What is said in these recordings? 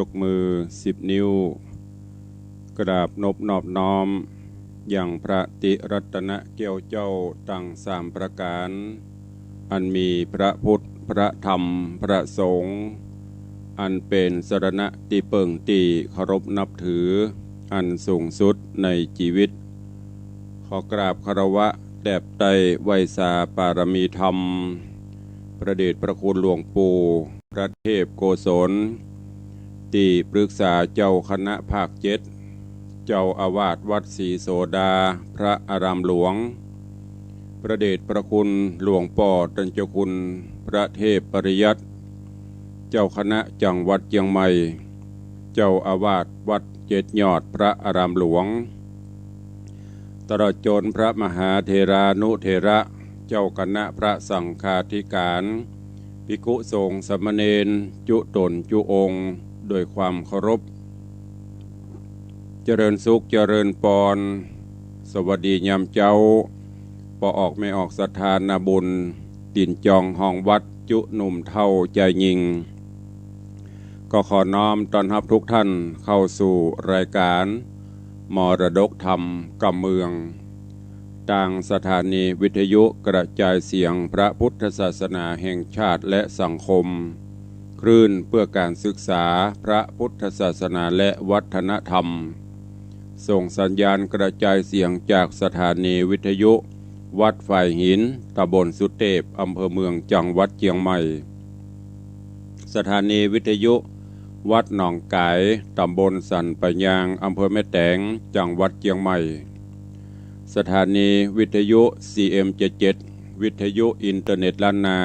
กมือ10 นิ้วกราบนบนอบน้อมอย่างพระติรัตนเกี่ยวเจ้าตั้ง3 ประการอันมีพระพุทธพระธรรมพระสงฆ์อันเป็นสรณะที่เปิ่งตีเคารพนับถืออันสูงสุดในชีวิตขอกราบคารวะแด่ไตรไวยสาปารมีธรรมพระเดชพระคุณหลวงปู่พระเทพโกศลที่ปรึกษาเจ้าคณะภาค7เจ้าอาวาสวัดศรีโสดาพระอารามหลวงพระเดชพระคุณหลวงป่อตัญจคุณพระเทพปริยัติเจ้าคณะจังหวัดเชียงใหม่เจ้าอาวาสวัด7 ยอดพระอารามหลวงตลอดจนพระมหาเถรานุเถระเจ้าคณะพระสังฆาธิการภิกษุสงฆ์สามเณรจุตนจุองค์ด้วยความเคารพเจริญสุขเจริญปรสวัสดียามเจ้าปออกไม่ออกศรัทธานาบุญตินจองห้องวัดจุหนุ่มเท่าใจยิงก็ขอน้อมต้อนรับทุกท่านเข้าสู่รายการมรดกธรรมกำเมืองทางสถานีวิทยุกระจายเสียงพระพุทธศาสนาแห่งชาติและสังคมคลื่นเพื่อการศึกษาพระพุทธศาสนาและวัฒนธรรมส่งสัญญาณกระจายเสียงจากสถานีวิทยุวัดฝ่ายหินตำบลสุเทพอำเภอเมืองจังหวัดเชียงใหม่สถานีวิทยุวัดหนองไก่ตำบลสันปะยางอำเภอแม่แตงจังหวัดเชียงใหม่สถานีวิทยุ CM77 วิทยุอินเทอร์เน็ตล้านนา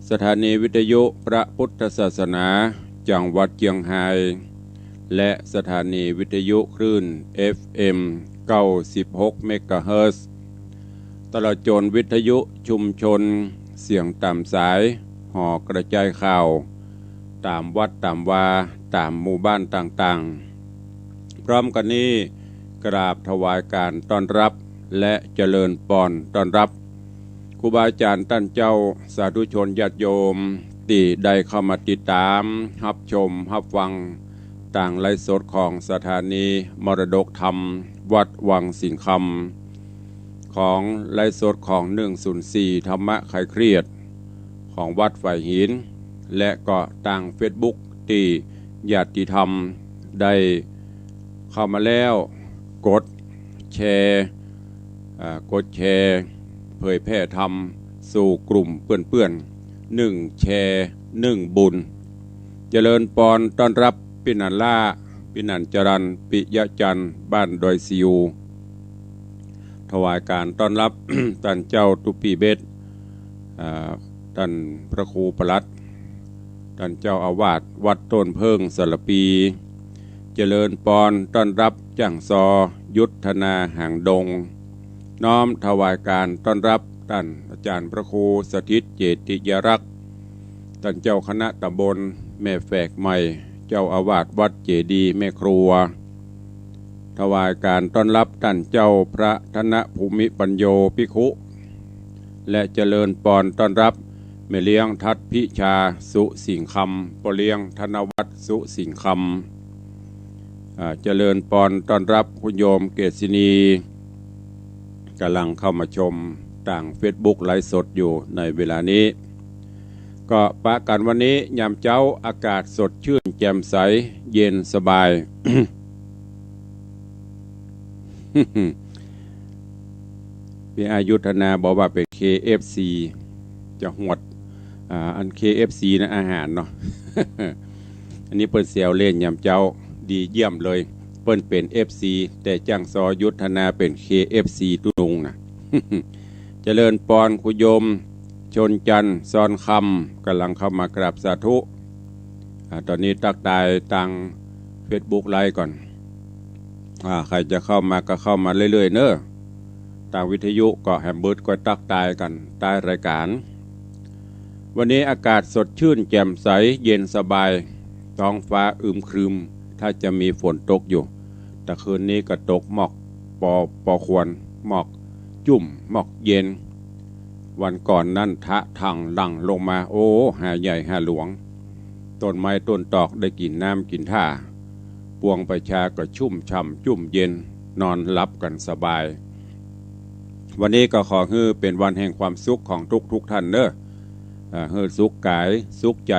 สถานีวิทยุพระพุทธศาสนาจังหวัดเชียงรายและสถานีวิทยุคลื่น FM 96 เมกะเฮิรตซ์ตลอดจนวิทยุชุมชนเสียงตามสายห่อกระจายข่าวตามวัดตามวาตามหมู่บ้านต่างๆพร้อมกันนี้กราบถวายการต้อนรับและเจริญปอนต้อนรับครูบาอาจารย์ท่านเจ้าสาธุชนญาติโยมที่ได้เข้ามาติดตามรับชมรับฟังต่างไลฟ์สดของสถานีมรดกธรรมวัดวังสิงห์คำของไลฟ์สดของ104ธรรมะคลายเครียดของวัดฝ่ายหินและก็ต่างเฟซบุ๊กที่ญาติธรรมได้เข้ามาแล้วกดแชร์เผยแพร่ธรรมสู่กลุ่มเพื่อนๆ1 แชร์1 บุญเจริญปอนต้อนรับปินันล่าปินันจรันปิยะจันทร์บ้านดอยซิวถวายการต้อนรับ ท่านเจ้าตุปีเบศท่านพระครูปลัดท่านเจ้าอาวาสวัดต้นเพิงสารปีเจริญปอนต้อนรับจังซอยุทธนาหางดงน้อมถวายการต้อนรับท่านอาจารย์พระครูสถิตเจติยรักษ์ท่านเจ้าคณะตำบลแม่แฝกใหม่เจ้าอาวาสวัดเจดีย์แม่ครัวถวายการต้อนรับท่านเจ้าพระธนภูมิปัญโยภิกขุและเจริญปอนต้อนรับแม่เลี้ยงทัดพิชาสุสิงคำปเลี้ยงธนวัฒน์สุสิงคำเจริญปอนต้อนรับคุณโยมเกษินีกำลังเข้ามาชมต่างเฟซบุ๊กไลฟ์สดอยู่ในเวลานี้ก็ปะกันวันนี้ยามเจ้าอากาศสดชื่นแจ่มใสเย็นสบาย พี่อายุธนาบอกว่าเป็น KFC จะหวดอัน KFC นะอาหารเนาะ อันนี้เปิ้นเสียวเล่นยามเจ้าดีเยี่ยมเลยเปิ้นเป็น FC แต่จังซอยุทธนาเป็น KFC ตุนุงนะ เจริญปอนคุโยมชนจันทร์ซอนคำกำลังเข้ามากราบสาธุตอนนี้ตักตายตัง Facebook ไลฟ์ก่อนใครจะเข้ามาก็เข้ามาเรื่อยๆเนอะต่างวิทยุก็แฮมเบิร์ดก็ตักตายกันใต้รายการวันนี้อากาศสดชื่นแจ่มใสเย็นสบายท้องฟ้าอึมครึมถ้าจะมีฝนตกอยู่แต่คืนนี้ก็ตกหมอกปอควรหมอกจุ่มหมอกเย็นวันก่อนนั่นทะทางหลังลงมาโอ้หาใหญ่หาหลวง ต้นไม้ต้นตอกได้กินน้ำกินท่าปวงประชาก็ชุ่มช่ำจุ่มเย็นนอนหลับกันสบายวันนี้ก็ขอให้เป็นวันแห่งความสุขของทุกท่านเด้อให้สุขกายสุขใจ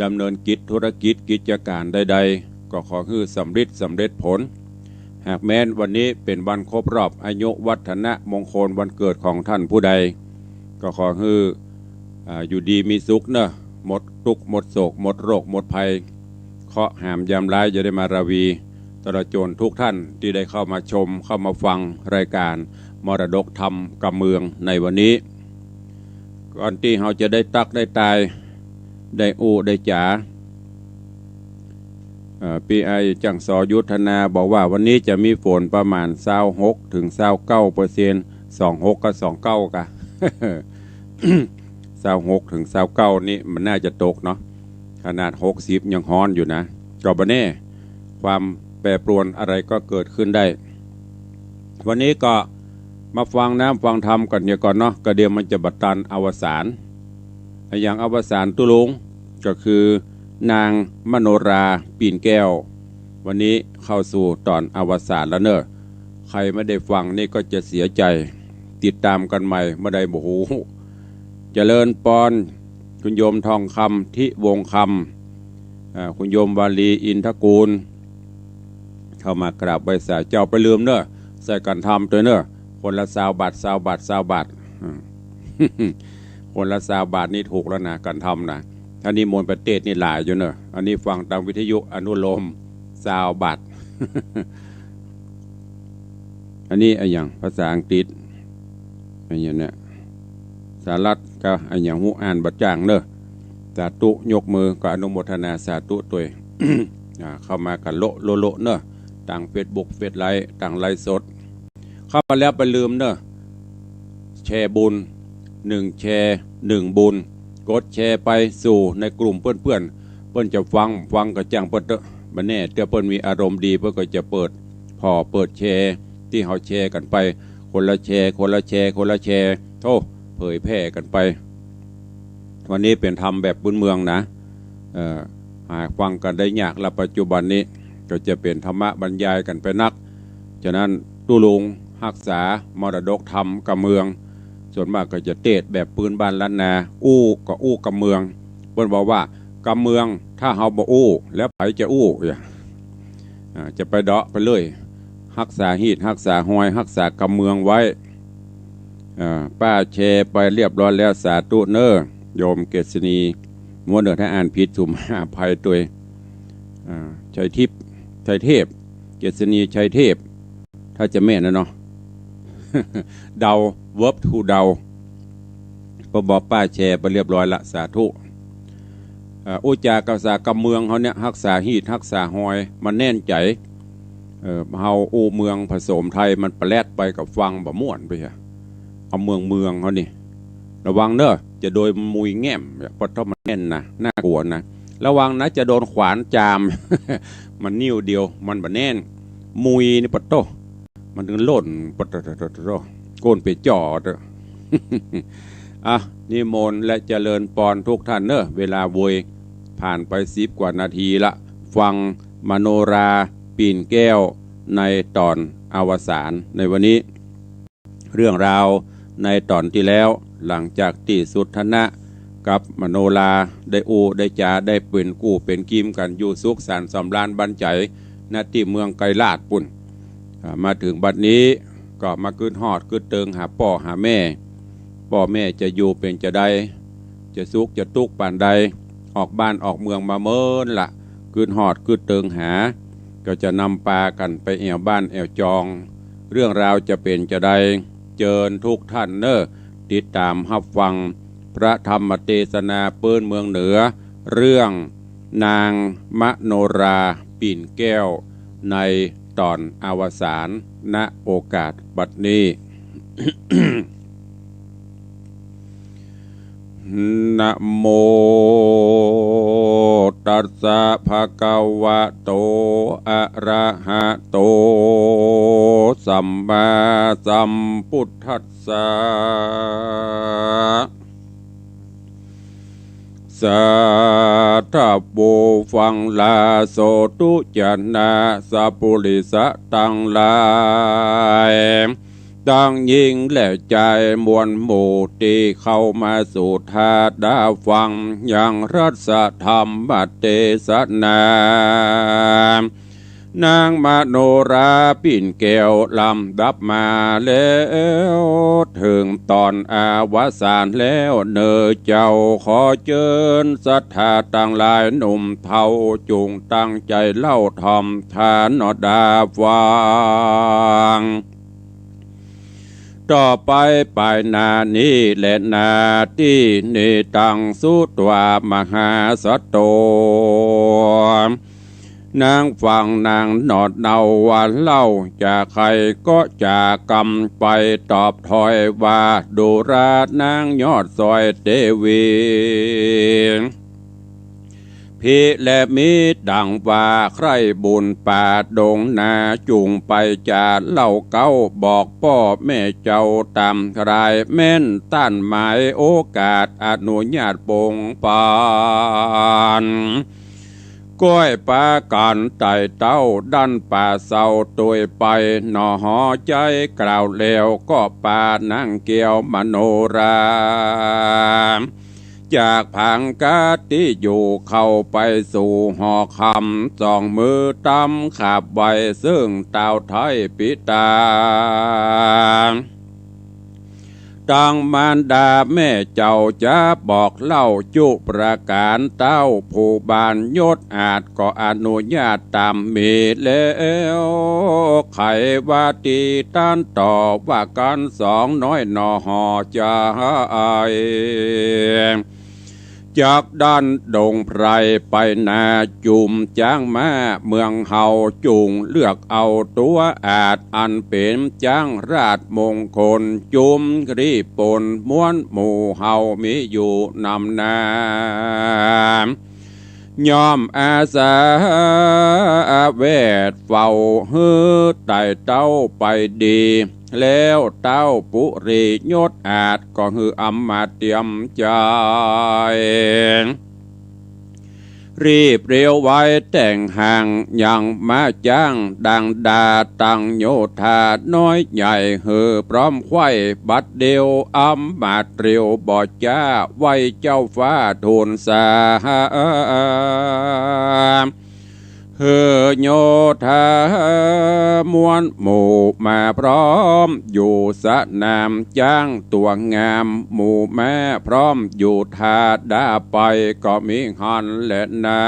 ดำเนินกิจธุรกิจกิจการใดๆก็ขอให้สำเร็จผลหากแม้นวันนี้เป็นวันครบรอบอายุวัฒนะมงคลวันเกิดของท่านผู้ใดก็ขอให้อยู่ดีมีสุขเนอะหมดทุกข์หมดโศกหมดโรคหมดภัยเคราะห์หามยามร้ายจะได้มาราวีตระโจนทุกท่านที่ได้เข้ามาชมเข้ามาฟังรายการมรดกธรรมกับเมืองในวันนี้ก่อนที่เราจะได้ตักได้ตายได้อูได้จ๋าปีไอจังสอยุทธนาบอกว่าวันนี้จะมีฝนประมาณ26 ถึง 29% 26 กับ 29 กะ 26 ถึง 29นี่มันน่าจะตกเนาะขนาด60ยังฮ้อนอยู่นะก็บ่แน่ความแปรปรวนอะไรก็เกิดขึ้นได้วันนี้ก็มาฟังน้ำฟังธรรมกันเนี่ยก่อนเนาะก็เดี๋ยวมันจะบัดตันอวสานอย่างอวสานตุลุงก็คือนางมโนราปีนแก้ววันนี้เข้าสู่ตอนอวสานแล้วเนอะใครไม่ได้ฟังนี่ก็จะเสียใจติดตามกันใหม่เมื่อใดโอ้โหเจริญปอนคุณโยมทองคำที่วงคำคุณโยมวาลีอินทกูลเข้ามากราบไหว้สาเจ้าไปลืมเนอะใส่กันทำตัวเนอะคนละ20 บาท20 บาท20 บาทคนละ20 บาทนี่ถูกแล้วนะกันทำนะอันนี้มวลประเทศนี่หลายอยู่เนอะอันนี้ฟังตามวิทยุอนุโลม20 บาท อันนี้อะไรอย่างภาษาอังกฤษอะไรอย่างเนี้ยสารัตก็อะไรอย่างหูอ่านบัดจ่างเนอะสาธุยกมือก็อนุโมทนาสาธุตัว เข้ามากันโลเนอะต่างเฟซบุ๊กเฟซไลน์ต่างไลฟ์สดเข้ามาแล้วไปลืมเนอะแชร์บุญ1 แชร์ 1 บุญกดแชร์ไปสู่ในกลุ่มเพื่อนจะฟังก็จ้างเปิ้นเตอะบัดแน่เดี๋ยวเปิ้นมีอารมณ์ดีเปิ้นก็จะเปิดแชร์ที่เฮาแชร์กันไปคนละแชร์โธ่เผยแพร่กันไปวันนี้เป็นธรรมแบบพื้นเมืองนะหากฟังกันได้ยากละปัจจุบันนี้ก็จะเป็นธรรมะบรรยายกันไปนักฉะนั้นตุลุงรักษามรดกธรรมกับเมืองส่วนมากก็จะเทศแบบปืนบ้านล้านนาอู้กับเมืองเพิ่นบอกว่ากับเมืองถ้าเฮาบ่อู้แล้วไผจะอู้จะไปเดาะไปเลยรักษาฮีดรักษาหอยรักษากับเมืองไว้ป้าแชร์ไปเรียบร้อยแล้วสาธุเนอโยมเกษณีมัวเนื้อถ้าอ่านผิดสุ่มอภัยตัวชัยทิพย์ชัยเทพเกษณีชัยเทพถ้าจะแม่นนะเนาะ เดาเวิร์บทูเดาพอบอกป้าแชร์ไปเรียบร้อยละสาธุอุจากษากำเมืองเขาเนี่ยรักษาฮีดรักษาหอยมันแน่นใจเฮาอูเมืองผสมไทยมันประแลดไปกับฟังบะม่วนไปฮะเอาเมืองเขานี่ระวังเนอะจะโดยมุยแง่มเพราะถ้ามันแน่นนะน่ากลัวนะระวังนะจะโดนขวานจาม มันนิ้วเดียวมันบะแน่นมุยนี่ปะโตมันถึงล่นปะโตโกนไปจ่อเด้อ อ่ะนิมนต์และเจริญปอนทุกท่านเนอะเวลาโวยผ่านไป10 กว่านาทีละฟังมโนราปีนแก้วในตอนอวสานในวันนี้เรื่องราวในตอนที่แล้วหลังจากที่สุทธนะกับมโนราได้ได้จาได้เป็นกู้เป็นกิมกันอยู่สุขสันต์สำราญบันใจณที่เมืองไกรลาดปุ่นมาถึงบัดนี้ก็มาขึ้นฮอดขึ้นเติงหาพ่อหาแม่จะอยู่เป็นจะได้จะสุขจะทุกข์ปานใดออกบ้านออกเมืองมาเมินละขึ้นฮอดขึ้นเติงหาก็จะนำปลากันไปแอวบ้านแอวจองเรื่องราวจะเป็นจะได้เจิญทุกท่านเนอะติดตามรับฟังพระธรรมเทศนาเปิ้นเมืองเหนือเรื่องนางมโนราปีนแก้วในตอนอวสานณโอกาสบัดนี้ นะโมตัสสะภะคะวะโตอะระหะโตสัมมาสัมพุทธัสสะส สาธาโบฟังลาโสตุจนาสัพพุริสะตังหลายตั้งยิ่งและใจมวลหมู่ที่เข้ามาสู่ทาดาฟังอย่างรัศธรรมเทศนานางมโนราปิ่นแก้วลำดับมาแล้วถึงตอนอาวสานแล้วเนอเจ้าขอเชิญศรัทธาต่างหลายหนุ่มเทาจุงตั้งใจเล่าทอมทานอดาฟังต่อไปปลายนานี้และนาที่นิตังสุตวามหาสัตโตนางฟังนางนอดเนาวันเล่าจากใครก็จากกำไปตอบถอยว่าดูรานางยอดซอยเทวีพี่และมีดังว่าใครบุญป่าดงนาจุงไปจาเล่าเก้าบอกพ่อแม่เจ้าตามรายแม่นต้านหมายโอกาสอนุญาตปงปานก้อยปาการไต่เต้าดันป่าเศร้าตัวยไปหน่อหอใจกล่าวแล้วก็ป่านั่งเกี่ยวมโนราจากผังกาที่อยู่เข้าไปสู่หอคำสองมือตำขาบไว้ซึ่งเต่าไทยปิตาตังมารดาแม่เจ้าจะบอกเล่าจุประการเต้าผู้บานยศอาจก็อนุญาตตามมีแล้วไขว่าตีต้านต่อว่ากันสองน้อยหนอหอจะจากด้านดงไพรไปนาจุมจ้างมาเมืองเฮาจุงเลือกเอาตัวอาจอันเป็นจ้างราชมงคลจุมรีปนม้วนหมู่เฮามีอยู่นำนายอมอาสาเวทเฝ้าฮือไต่เต้าไปดีแล้วเต้าปุรียศอาจก็ฮืออำมาเตรียมใจรีบเรียวไว้แต่งห่างยังมาจ้างดังดาตังโยธาน้อยใหญ่ฮือพร้อมไข่บัดเดียวอำมาเตรียวบอดจ้าไว้เจ้าฟ้าทูลสาเฮโยธามวลหมู่มาพร้อมอยู่สนามจ้างตัวงามหมู่แม่พร้อมอยู่ทาดาไปก็มีหันและนา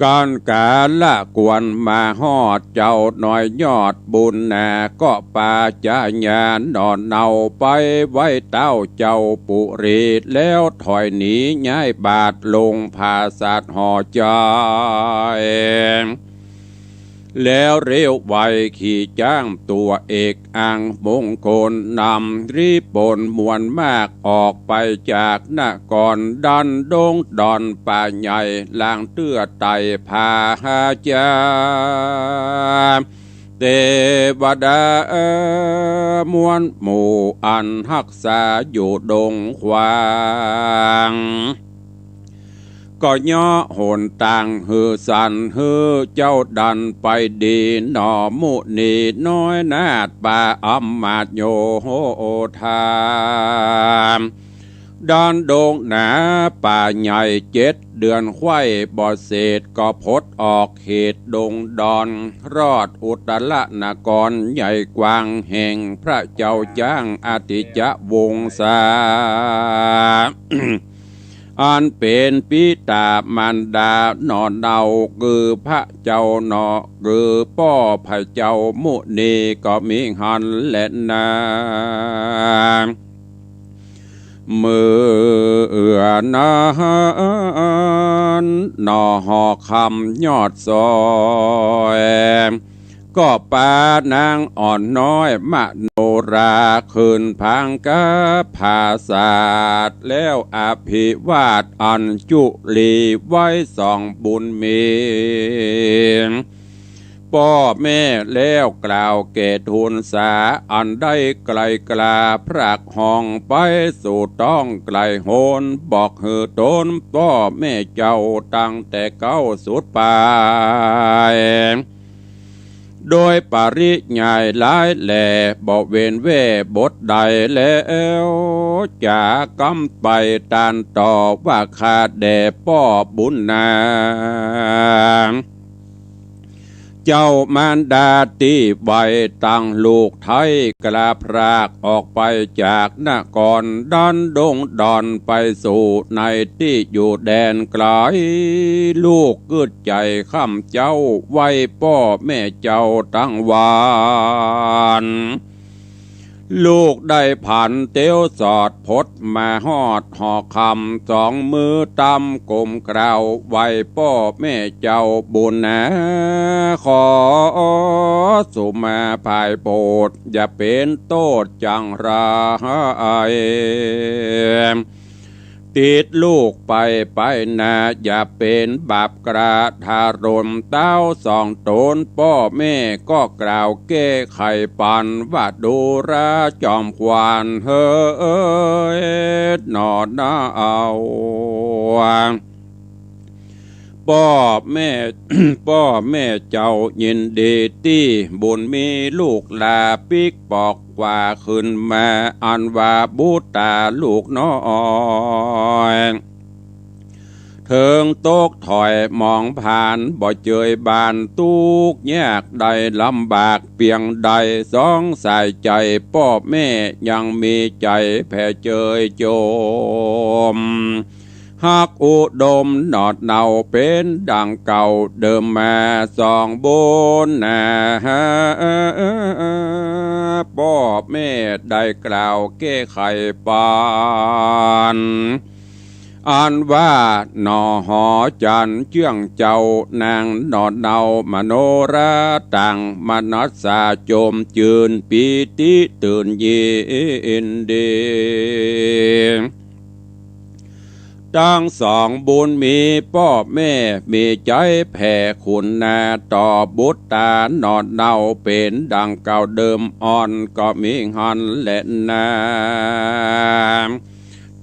การกาละกวนมาฮอดเจ้าหน่อยยอดบุญนาก็ป่าจาญานนอนเนาไปไว้เต้าเจ้าปุรีแล้วถอยหนีย้ายบาทลงภาษาหอใจแล้วเร็วไวขี่จ้างตัวเอกอังมงคลนำรีปนมวลมากออกไปจากนครดันดงดอนป่าใหญ่ลางเตื้อไต่พาหาจาเทวดามวลหมู่อันรักษาอยู่ดงควางก็ย่อโหนต่างฮือสันฮือเจ้าดันไปดีหนอมุนีน้อยนาดป่าอำมาตโยโหธามดอนดงหนาป่าใหญ่7 เดือนไข่บ่อเศษก็พดออกเขตดงดอนรอดอุตรนครใหญ่กว้างแห่งพระเจ้าจ้างอติจวงศา อันเป็นปิตามารดานอเนาคือพระเจ้านอคือป้อพระเจ้ามุนีก็มีหันและนาเมื่อนานนอหอคำยอดซอยก็ปานางอ่อนน้อยมโนราคืนพังกะภาษาดแล้วอภิวาทอันจุลีไว้สองบุญมี พ่อแม่แล้วกล่าวแก่ทูลสาอันได้ไกลกลาพรากห้องไปสู่ต้องไกลโหนบอกเหือตนพ่อแม่เจ้าตั้งแต่เก้าสุดปลายโดยปริยายหลายแหล่บอกเวนเว่บทใดแล้วจากกำไปตานต่อว่าขาดแด่พ่อบุญนาเจ้ามารดาตีใบตั้งลูกไทยกลาพรากออกไปจากนครดันดงดอนไปสู่ในที่อยู่แดนไกลลูกกึดใจข้ามเจ้าไว้พ่อแม่เจ้าตั้งวานลูกได้ผ่านเตียวสอดพดมาหอดหอคำสองมือตำกลมกล่าวไว้พ่อแม่เจ้าบุญนะขอสุมาภายโปรดอย่าเป็นโทษจังไรติดลูกไปนาอย่าเป็นบาปกระทารุณเต้าสองตนพ่อแม่ก็กล่าวแก้ไขปันว่าดูราจอมควานเฮ้ยนอนนาเอาพ่อแม่ พ่อแม่เจ้ายินดีที่บุญมีลูกลาปิกบอกว่าขึ้นมาอันว่าบูตาลูกน้อยเถิงโตกถอยมองผ่านบ่เจยบานตุกแยกใดลำบากเพียงใดสองสายใจพ่อแม่ยังมีใจแผ่เจยโจมหากอุดมหนอดเนาเป็นดังเก่าเดิมมาสองบนนาพ่อแม่ได้กล่าวแก้ไขปานอันว่านอหอจันเชื่องเจ้านางนอดเนามโนราตังมนัสสาโจมจืนปีติตื่นยินดีทั้งสองบุญมีพ่อแม่มีใจแผ่คุณนาต่อบุตรตานอดเนาเป็นดังเก่าเดิมอ่อนก็มีหันและนา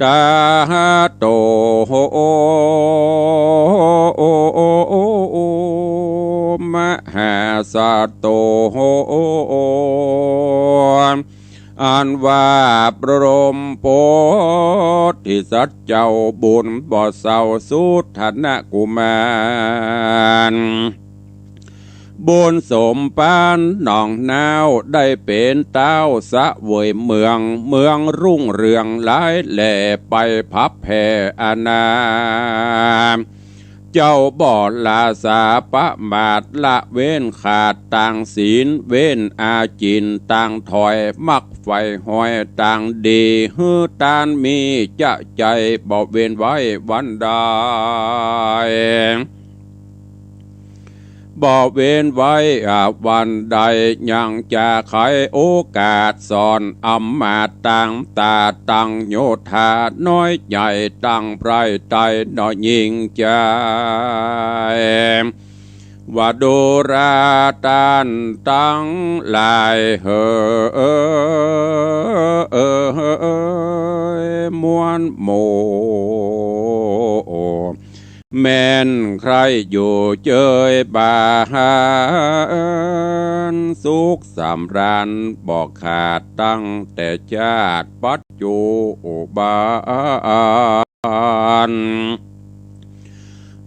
ตาโตมหาสัตโตอันว่าพระรมโพธิสัตว์เจ้าบุญบ่เศร้าสุทนะกุมารบุญสมปานหนองนาวได้เป็นเต้าสะเวยเมืองรุ่งเรืองหลายแหล่ไปพับแผ่อาณาเจ้าบ่อลาสาปะมาดละเว้นขาดต่างศีลเว้นอาจินต่างถอยมักไฟหอยต่างดีฮือตานมีจะใจบ่เว้นไว้วันใดบ่เว้นไว้วันใดยังจะไขโอกาสสอนอำมาตต่างตาตั้งโยธาน้อยใหญ่ตั้งไพรไตน้อยยิ่งใจว่าดูราตันตั้งลายมวนโมแม่นใครอยู่เจยบานสุขสำราญบอกขาดตั้งแต่ชาติปัจจุบัน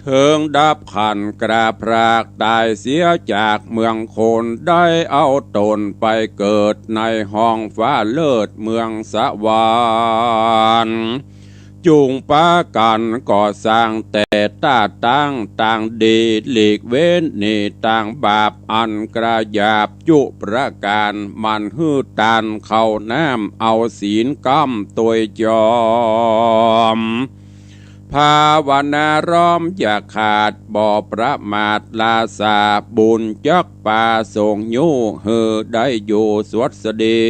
เถิงดับขันกราพรากตายเสียจากเมืองโคนได้เอาตนไปเกิดในห้องฟ้าเลิศเมืองสวรรค์จุงปากันก่อสร้างแต่ตาตั้งต่างดีหลีกเว้นนี่ต่างบาปอันกระยาบจุประการมันฮือตานเข้าน้ำเอาศีลกำตัวจอมภาวนาร้อมอย่าขาดบ่อประมาทลาสาบุญจักป่าส่งยูเฮือได้อยู่สวัสดี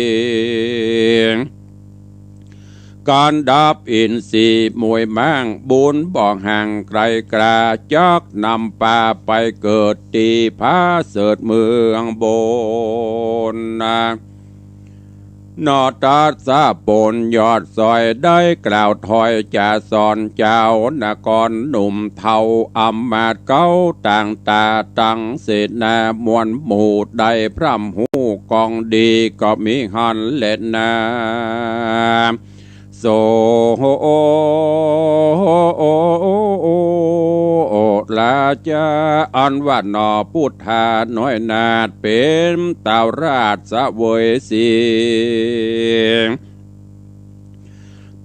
การดับอินทรีย์มวยมั่งบุญบอกห่างไกลกราจักนำป่าไปเกิดตีพาเสดเมืองบนนอตัดสะปนยอดซอยได้กล่าวถอยจะสอนเจ้านกรหนุ่มเทาอำมาตย์เก้าต่างตาตังเศษนามวลหมู่ได้พร่ำหูกองดีก็มีหันเล่นนาโซลาจาอันว่านอพุทธาน้อยนาดเป็นตาวราชสะเวยสี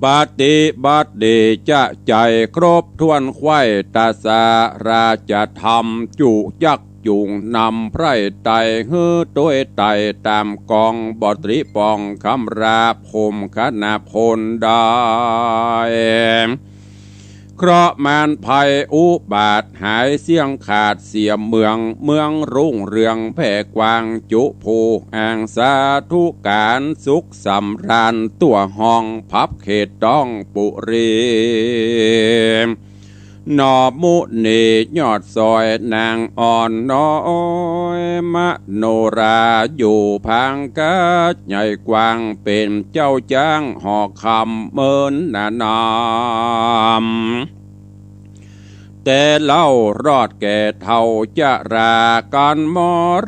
ปฏิบัติดีจะใจครบถ้วนไข่ตาสาราจะทำจุยักจุงนำไพร่ไตฮื้อตัวไตตามกองบตรีปองคำราพมคณะพลได้เคราะห์มารภัยอุบาทหายเสียงขาดเสียเมืองรุ่งเรืองแผ่กว้างจุภูอ่างสาธุการสุขสำราญตัวห้องพับเขตต้องปุรีนอมุนียอดซอยนางอ่อนน้อยมโนราอยู่พังกาใหญ่กว้างเป็นเจ้าจ้างหอกคำเมินนามแต่เล่ารอดแก่เท่าจะราการม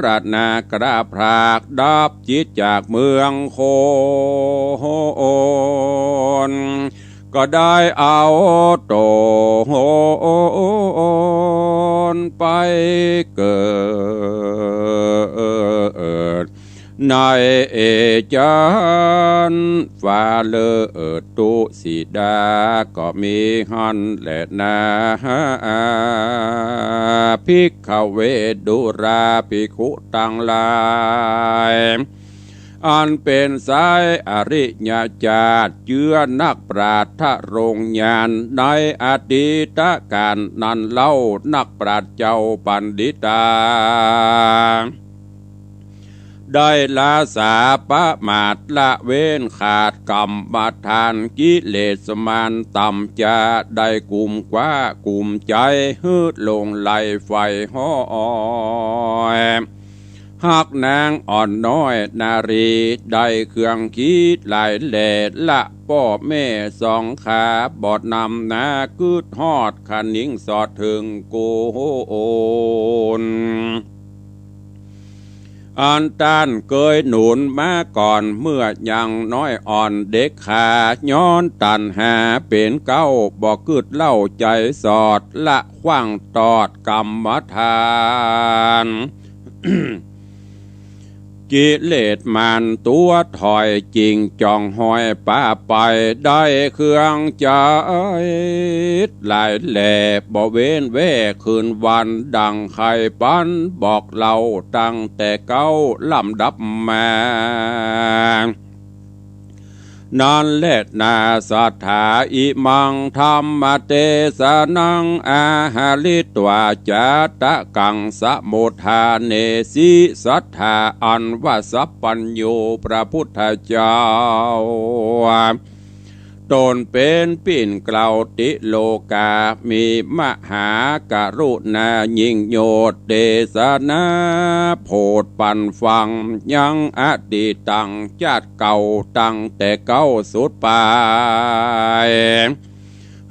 รณากระพรากดับจิตจากเมืองโคนก็ได้เอาโตนไปเกิดในเอจันฟ้าเลิศตุสีดาก็มีหันและนาภิกขเวดุราภิกขุตังหลายอันเป็นสายอริยจาตเจือนักปราชญ์โรงญาณในอดีตการนั้นเล่านักปราชญ์เจ้าปันดิตาได้ลาสาปะมาตละเว้นขาดกรรมมาทานกิเลสมานต่ำจะได้กลุ่มกว่ากลุ่มใจฮืดลงไหลไฟห้อยหักนางอ่อนน้อยนารีได้เครื่องคิดหลายแหล่ละพ่อแม่สองขาบอดนำนาคืดฮอดขันนิ่งสอดถึงโกโอนอันต้านเกยหนุนมาก่อนเมื่อยังน้อยอ่อนเด็กขาย้อนตันหาเป็นเก้าบอกกึดเล่าใจสอดละขว้างตอดกรรมฐาน กิเลสมันตัวถอยจริงจองหอยป้าไปได้เครื่องใจหลายแหล่บ่เว้นแว่คืนวันดังไข่ปันบอกเราตั้งแต่เก้าลำดับมานานเล็ดนาสัทธาอิมังธรรมเตสนังอาหาลิตวาจาตะกังสมุทาเนสิสัทธาอันวสัพปัญโยพระพุทธเจ้าตนเป็นปิ่นเกลาติโลกามีมหากรุณายิ่งโยดเดสนาโพดปันฟังยังอดีตังจัดเก่าตั้งแต่เก้าสุดปลาย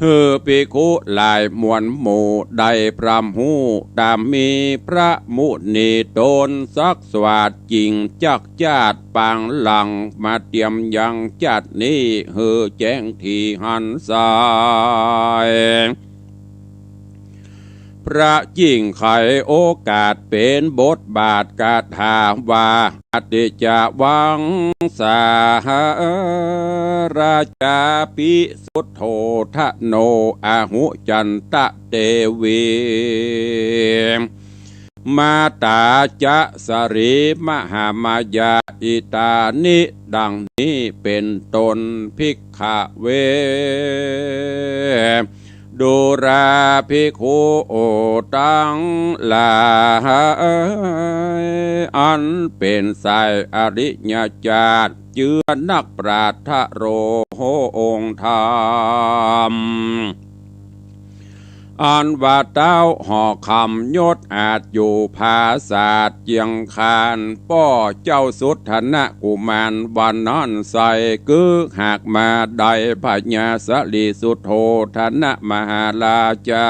ฮือภิกขุหลายมวลหมู่ได้พรำหูตามมีพระมุนีตนสักสวัสดจริงจักจาดปางหลังมาเตรียมยังจัดนี้ฮือแจ้งที่หันสายพระยิ่งไขโอกาสเป็นบทบาทกาถาว่าอติจะวังสาราชาปิสุทโธทะโนอาหุจันตะเตวีมาตาจะสรีมหามายาอิตานิดังนี้เป็นตนภิกขเว ดูราภิกขุตั้งหลายอันเป็นสายอริยญาติเจือนักปราชญ์โรองค์ธรรมอันว่าเต้าห่อคำยศอาจอยู่ภาษาเจียงคานป้อเจ้าสุทธนะกุมารวันนั้นใส่กึกหากมาได้พญาสลีสุโธธนะมหาราชา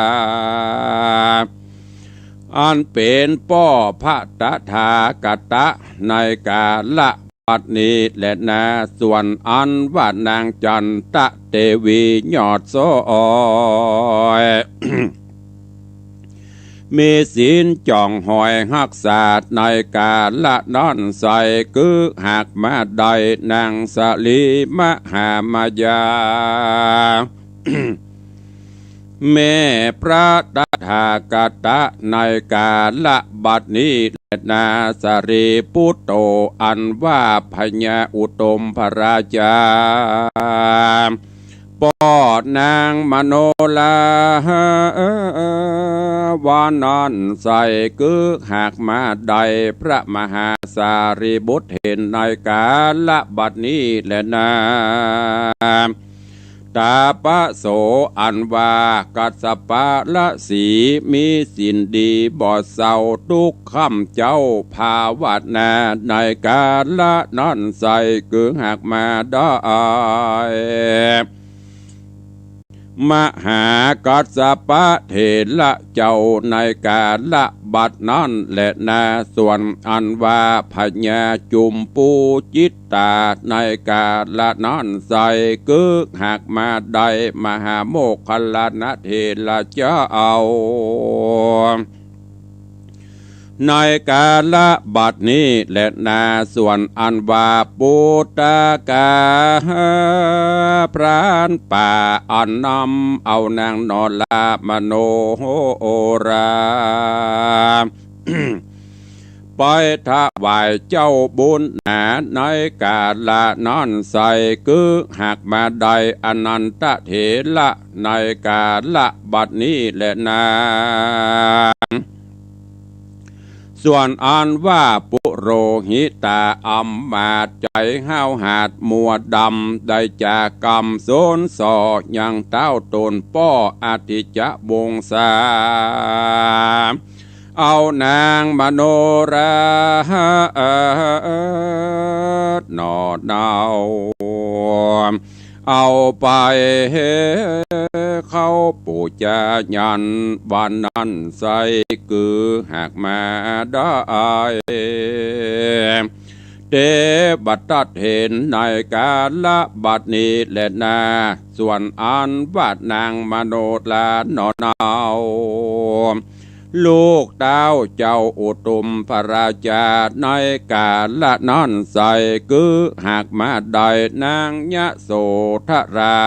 อันเป็นป้อพระตถากตะในกาละปัดนี้และนาส่วนอันว่านางจันตะเทวียอดโซออย มีศีลจ่องหอยหักษาดในกาละนอนใส่กึกหากมาได้นางสลีมหามายา แม่พระตถากตะในกาละบัดนี้และนาสรีพุตโตอันว่าพญาอุตมพระราชาป้อนางมโนลาวานันใส่กึกหากมาได้พระมหาสารีบุตรเห็นในกาละบัดนี้และนาตาปะโสอันว่ากัสปะละสีมีสินดีบ่เศร้าทุกคำเจ้าภาวนาในกาละนั้นใส่กึกหากมาได้มหากัสสปะเถระเจ้าในกาละบัดนั้นและนาส่วนอันว่าพญาจุมปูจิตตาในกาละนั้นใส่กึกหากมาได้มหาโมคคัลลานะเถระเจ้าในกาละบัดนี้และนาส่วนอันว่าปุตตะกาพรานป่าอันนำเอานางนอลามโนรา ไปถวายเจ้าบุญหนาในกาละนั้นใส่กึกหากมาได้อนันตเถระในกาละบัดนี้และนาส่วนอันว่าปุโรหิตาอัมมาตใจห้าวหาดมัวดำได้จากกรรมโซนสอยังเต้าตนป้ออาทิจะวงศาเอานางมโนรานอดาวเอาไปเข้าปูจายันวันนั้นใส่กือหากมาได้เทวตัดเห็นในกาละบัดนี้และนาส่วนอันวาดนางมโนลานอนเอาลูกเต้าเจ้าอุตุมพระราชาในกาละนั้นใส่กึกหากมาได้นางยะโสธรา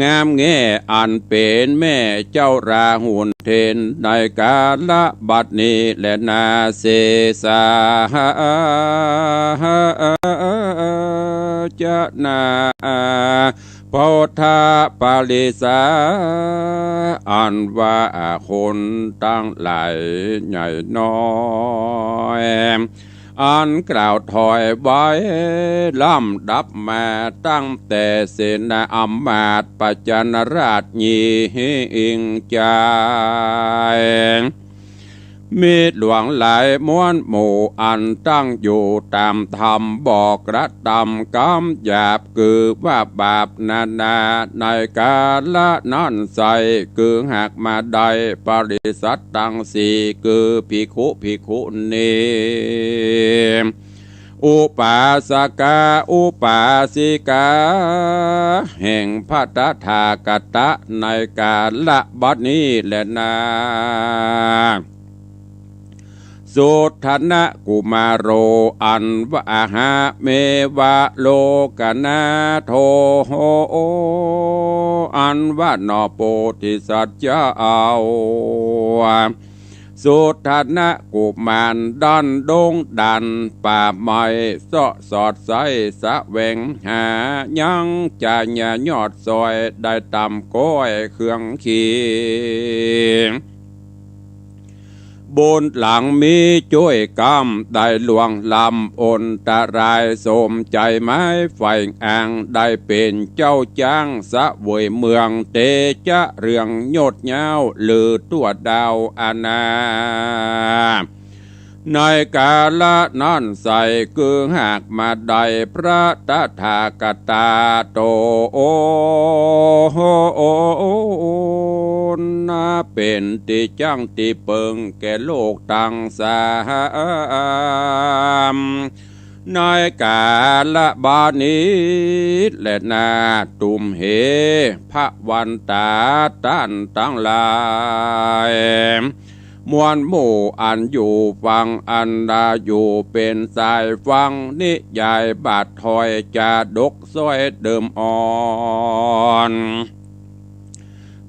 งามแง่อันเป็นแม่เจ้าราหุลเทนในกาละบัดนี้และนาเสสาจะนาโพธาปาลิสาอันว่าคนตั้งหลายใหญ่น้อยอันกล่าวถอยไว้ล่ำดับมาตั้งแต่เสนาอำมาตย์ปัจจนราชยีอิงใจมีหลวงหลายม้วนหมู่อันตั้งอยู่ตามธรรมบอกระตำกำหยาบคือว่าบาปนานาในกาละนั้นใส่คือหากมาได้ปริสัตตังสีคือภิกขุนีอุปาสกาอุปาสิกาแห่งพระตถากตะในกาละบัดนี้แลนาสุทนะกุมารโรอันวะหะเมวะโลกนาโทอันวะนอโปธิสัจเจ้า สุทัณะกุมารดันดงดันป่าไม้เสาะสอดใสสะแหวงหายังจะหยายอดซอยได้ตำก้อยเครื่องขีบนหลังมีจ้วยกำได้หลวงลำอนตรายสมใจไม้ไฟอ่างได้เป็นเจ้าจ้างสะเวยเมืองเตจะเรื่องโยดเย้าหรือตัวดาวอาณาในกาละนั้นใส่คือหากมาได้พระตถาคตาโตโอนาเป็นติจังติเปิงแก่โลกตังสามในกาละบานิและนาตุมเหพระวันตาตันตั้งหลายมวลหมู่อันอยู่ฟังอันดาอยู่เป็นสายฟังนิยายบาดถอยจะดกซ้อยเดิมอ่อน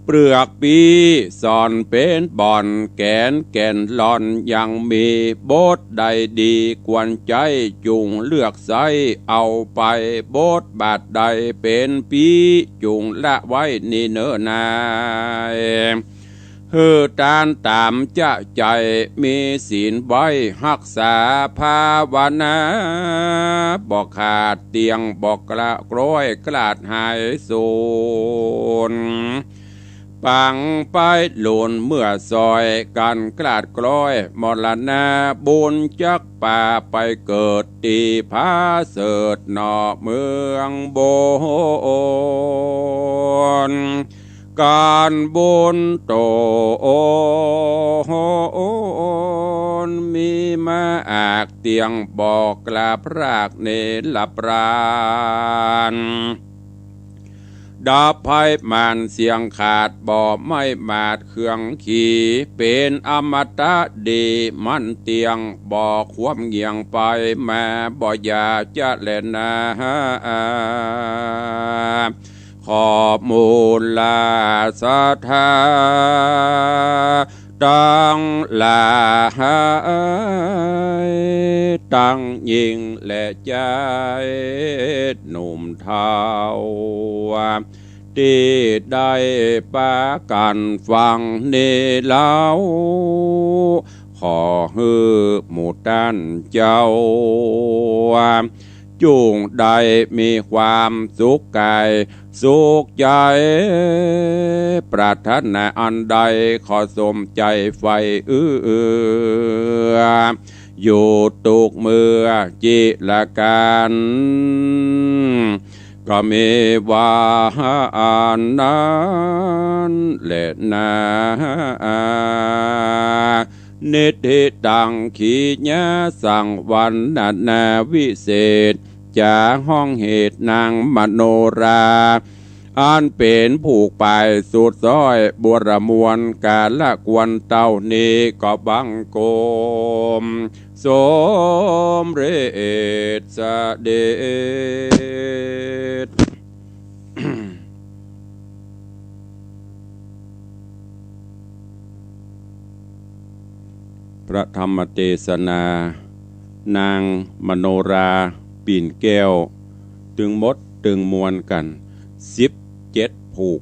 เปลือกปีสอนเป็นบ่อนแกนแก่นหลอนยังมีบทใดดีกวนใจจุงเลือกใส่เอาไปบทบาทใดเป็นปีจุงละไว้นี่เนอนาเฮือตานตามจะใจมีศีลไว้รักษาภาวนาบอกขาดเตียงบอกกระกร้อยกลาดหายสูญปังไปหลุนเมื่อซอยกันกลาดกร้อยมรณะบุญจักป่าไปเกิดตีพาเสดนอเมืองโบนการบุญโตมีมาอากเตียงบอกกลาพรากเนลปราณดาภัยมันเสียงขาดบ่ไม่มาดเครื่องขี่เป็นอมตะดีมันเตียงบ่ความเงียงไปแม่บ่อยาจะเล่นนาขอบมูลลาสธาตั้งลาตั้งยิงและใจหนุ่มเทาที่ได้ปากันฟังเนเล่าขอฮือหมู่ด้านเจ้าจุงได้มีความสุขกายสุขใจปรารถนาอันใดขอสมใจไฟอยู่ตุกเมื่อจิละกันก็มีว่านั้นและนานิทิตังขีญาสังวันนาวิเศษจะห้องเหตุนางมโนราอันเป็นผูกไปสุดซ้อยบัวระมวลกาละกวนเต้านี้ก็บังโกมสมเรศเสด็จ พระธรรมเทศนานางมโนราปีนแก้วตึงมดตึงมวลกัน17ผูก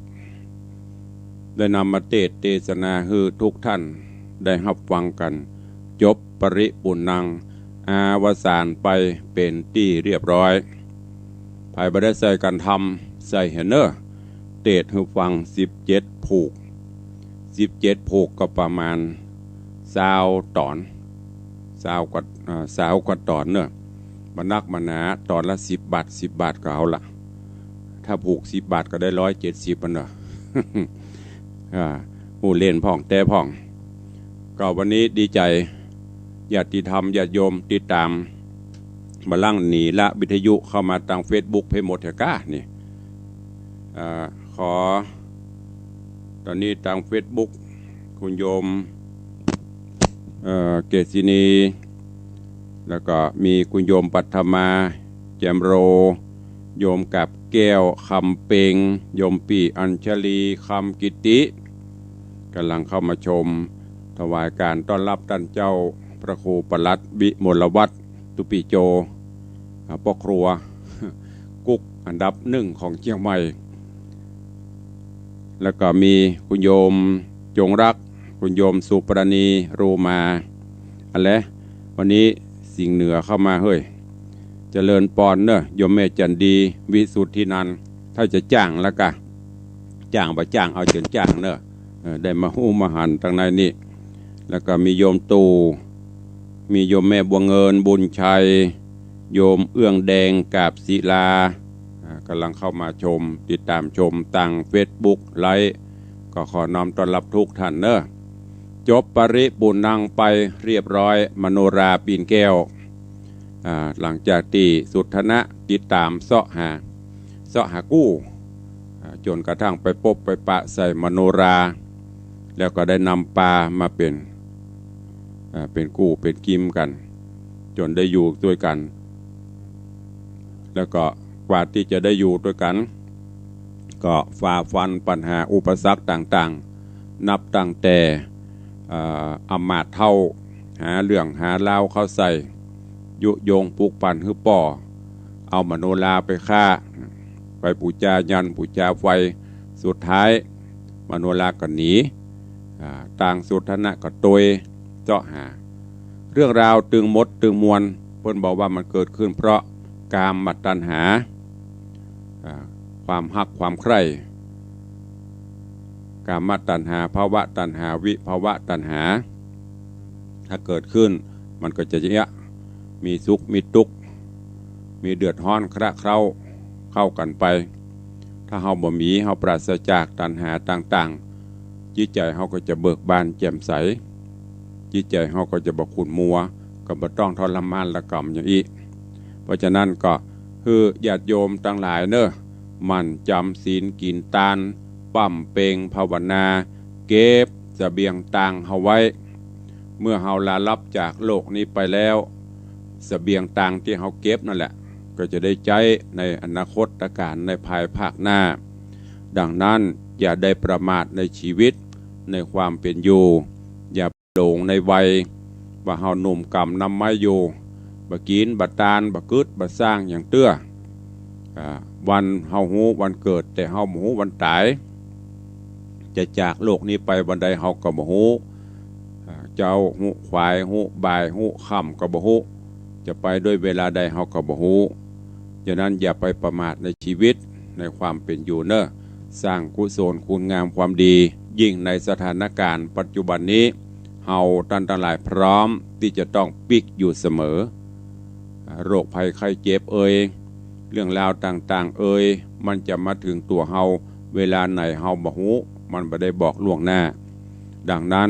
ได้นำมาเทศนาให้ทุกท่านได้รับฟังกันจบปริปุณังอาวสานไปเป็นที่เรียบร้อยภายบ่ได้ใส่กันทำใส่เฮเนอร์เทศให้ฟัง17ผูก17ผูกก็ประมาณ20 ตอน20 กว่าตอนเนอะมานักมาหนาตอนละ10 บาท10 บาทก็เอาละถ้าผูก10 บาทก็ได้170มันเนอะผู้เล่นพ่องแต่พ่องก็วันนี้ดีใจญาติธรรมญาติโยมติดตามมาลั่งหนีละวิทยุเข้ามาทาง Facebook เพหมดเถอะก้านี่ขอตอนนี้ทาง Facebook คุณโยมเกษินีแล้วก็มีคุณโยมปัทมาแจมโรโยมกับแก้วคำเปงโยมปีอัญชลีคำกิติกำลังเข้ามาชม ถวายการต้อนรับท่านเจ้าพระครูปลัดวิมลวัฒน์ตุปิโจพ่อครัวกุ๊กอันดับหนึ่งของเชียงใหม่แล้วก็มีคุณโยมจงรักคุณโยมสุปรณีรูมาอะไรวันนี้สิ่งเหนือเข้ามาเฮ้ยเจริญปอนเนอะโยมแม่จันดีวิสุทธินันท์ถ้าจะจ้างแล้วก็จ้างบ่จ้างเอาเจินจ้างเนอะได้มาหู้มาหันทางในนี่แล้วก็มีโยมตู่มีโยมแม่บัวเงินบุญชัยโยมเอื้องแดงกาบศิลากำลังเข้ามาชมติดตามชมทาง Facebook ไลฟ์ก็ขอน้อมต้อนรับทุกท่านเนอะจบปริปุณังไปเรียบร้อยมโนราปีนแก้วหลังจากที่สุทธนะติดตามเสาะหากู้จนกระทั่งไปพบไปปะใส่มโนราแล้วก็ได้นำปลามาเป็นกู้เป็นกิมกันจนได้อยู่ด้วยกันแล้วก็กว่าที่จะได้อยู่ด้วยกันก็ฝ่าฟันปัญหาอุปสรรคต่างๆนับตั้งแต่อำมาตย์เท่าหาเรื่องหาเล่าเข้าใส่ยุโยงปลูกปั่นฮือป่อเอามโนราไปฆ่าไปปูจายันปูจาไฟสุดท้ายมโนราก็หนีต่างสุทธนะก็ตยเจาะหาเรื่องราวตึงมดตึงมวลเพิ่นบอกว่ามันเกิดขึ้นเพราะกามตัณหาความฮักความใคร่กามตัณหาภาวะตัณหาวิภาวะตัณหาถ้าเกิดขึ้นมันก็จะมีสุขมีทุกข์มีเดือดร้อนคระเคล้าเข้ากันไปถ้าเฮาบ่มีเฮาปราศจากตัณหาต่างๆจิตใจเฮาก็จะเบิกบานแจ่มใสจิตใจเฮาก็จะบ่ขุ่นมัวก็บ่ต้องทรมานละกรรมอย่างอีกเพราะฉะนั้นก็คือญาติโยมทั้งหลายเนอะมันจำศีลกินทานปั้มเปงภาวนาเก็บเสบียงต่างเฮาไว้เมื่อเฮาลาลับจากโลกนี้ไปแล้วเสบียงต่างที่เฮาเก็บนั่นแหละก็จะได้ใช้ในอนาคตการในภายภาคหน้าดังนั้นอย่าได้ประมาทในชีวิตในความเป็นอยู่อย่าโด่งในวัยว่าเฮาหนุ่มกำนำไม้อยู่บะกินบะตาลบะกึดบะสร้างอย่างเตื้อวันเฮาหูวันเกิดแต่เฮาบ่ฮู้วันตายจะจากโลกนี้ไปวันใดเฮาก็บ่ฮู้เจ้าฮู้ควายฮู้บ่ายฮู้ค่ำก็บ่ฮู้จะไปด้วยเวลาใดเฮาก็บ่ฮู้ฉะนั้นอย่าไปประมาทในชีวิตในความเป็นอยู่เนอะสร้างกุศลคุณงามความดียิ่งในสถานการณ์ปัจจุบันนี้เฮาท่านทั้งหลายพร้อมที่จะต้องปิกอยู่เสมอโรคภัยไข้เจ็บเรื่องราวต่างๆมันจะมาถึงตัวเฮาเวลาไหนเฮาบ่ฮู้มันบ่ได้บอกล่วงหน้าดังนั้น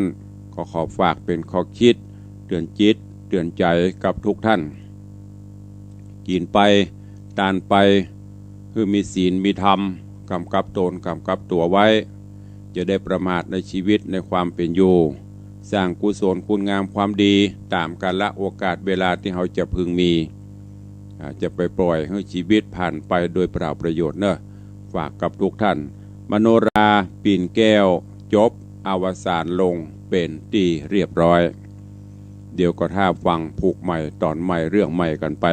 ก็ขอฝากเป็นข้อคิดเตือนจิตเตือนใจกับทุกท่านกินไปทานไปคือมีศีลมีธรรมกำกับตนกำกับตัวไว้จะได้ประมาทในชีวิตในความเป็นอยู่สร้างกุศลคุณงามความดีตามกาลโอกาสเวลาที่เราจะพึงมีจะไปปล่อยให้ชีวิตผ่านไปโดยเปล่าประโยชน์เนอะฝากกับทุกท่านมโนราปีนแก้วจบอวสานลงเป็นที่เรียบร้อยเดี๋ยวก็ถ้าฟังผูกใหม่ตอนใหม่เรื่องใหม่กันไป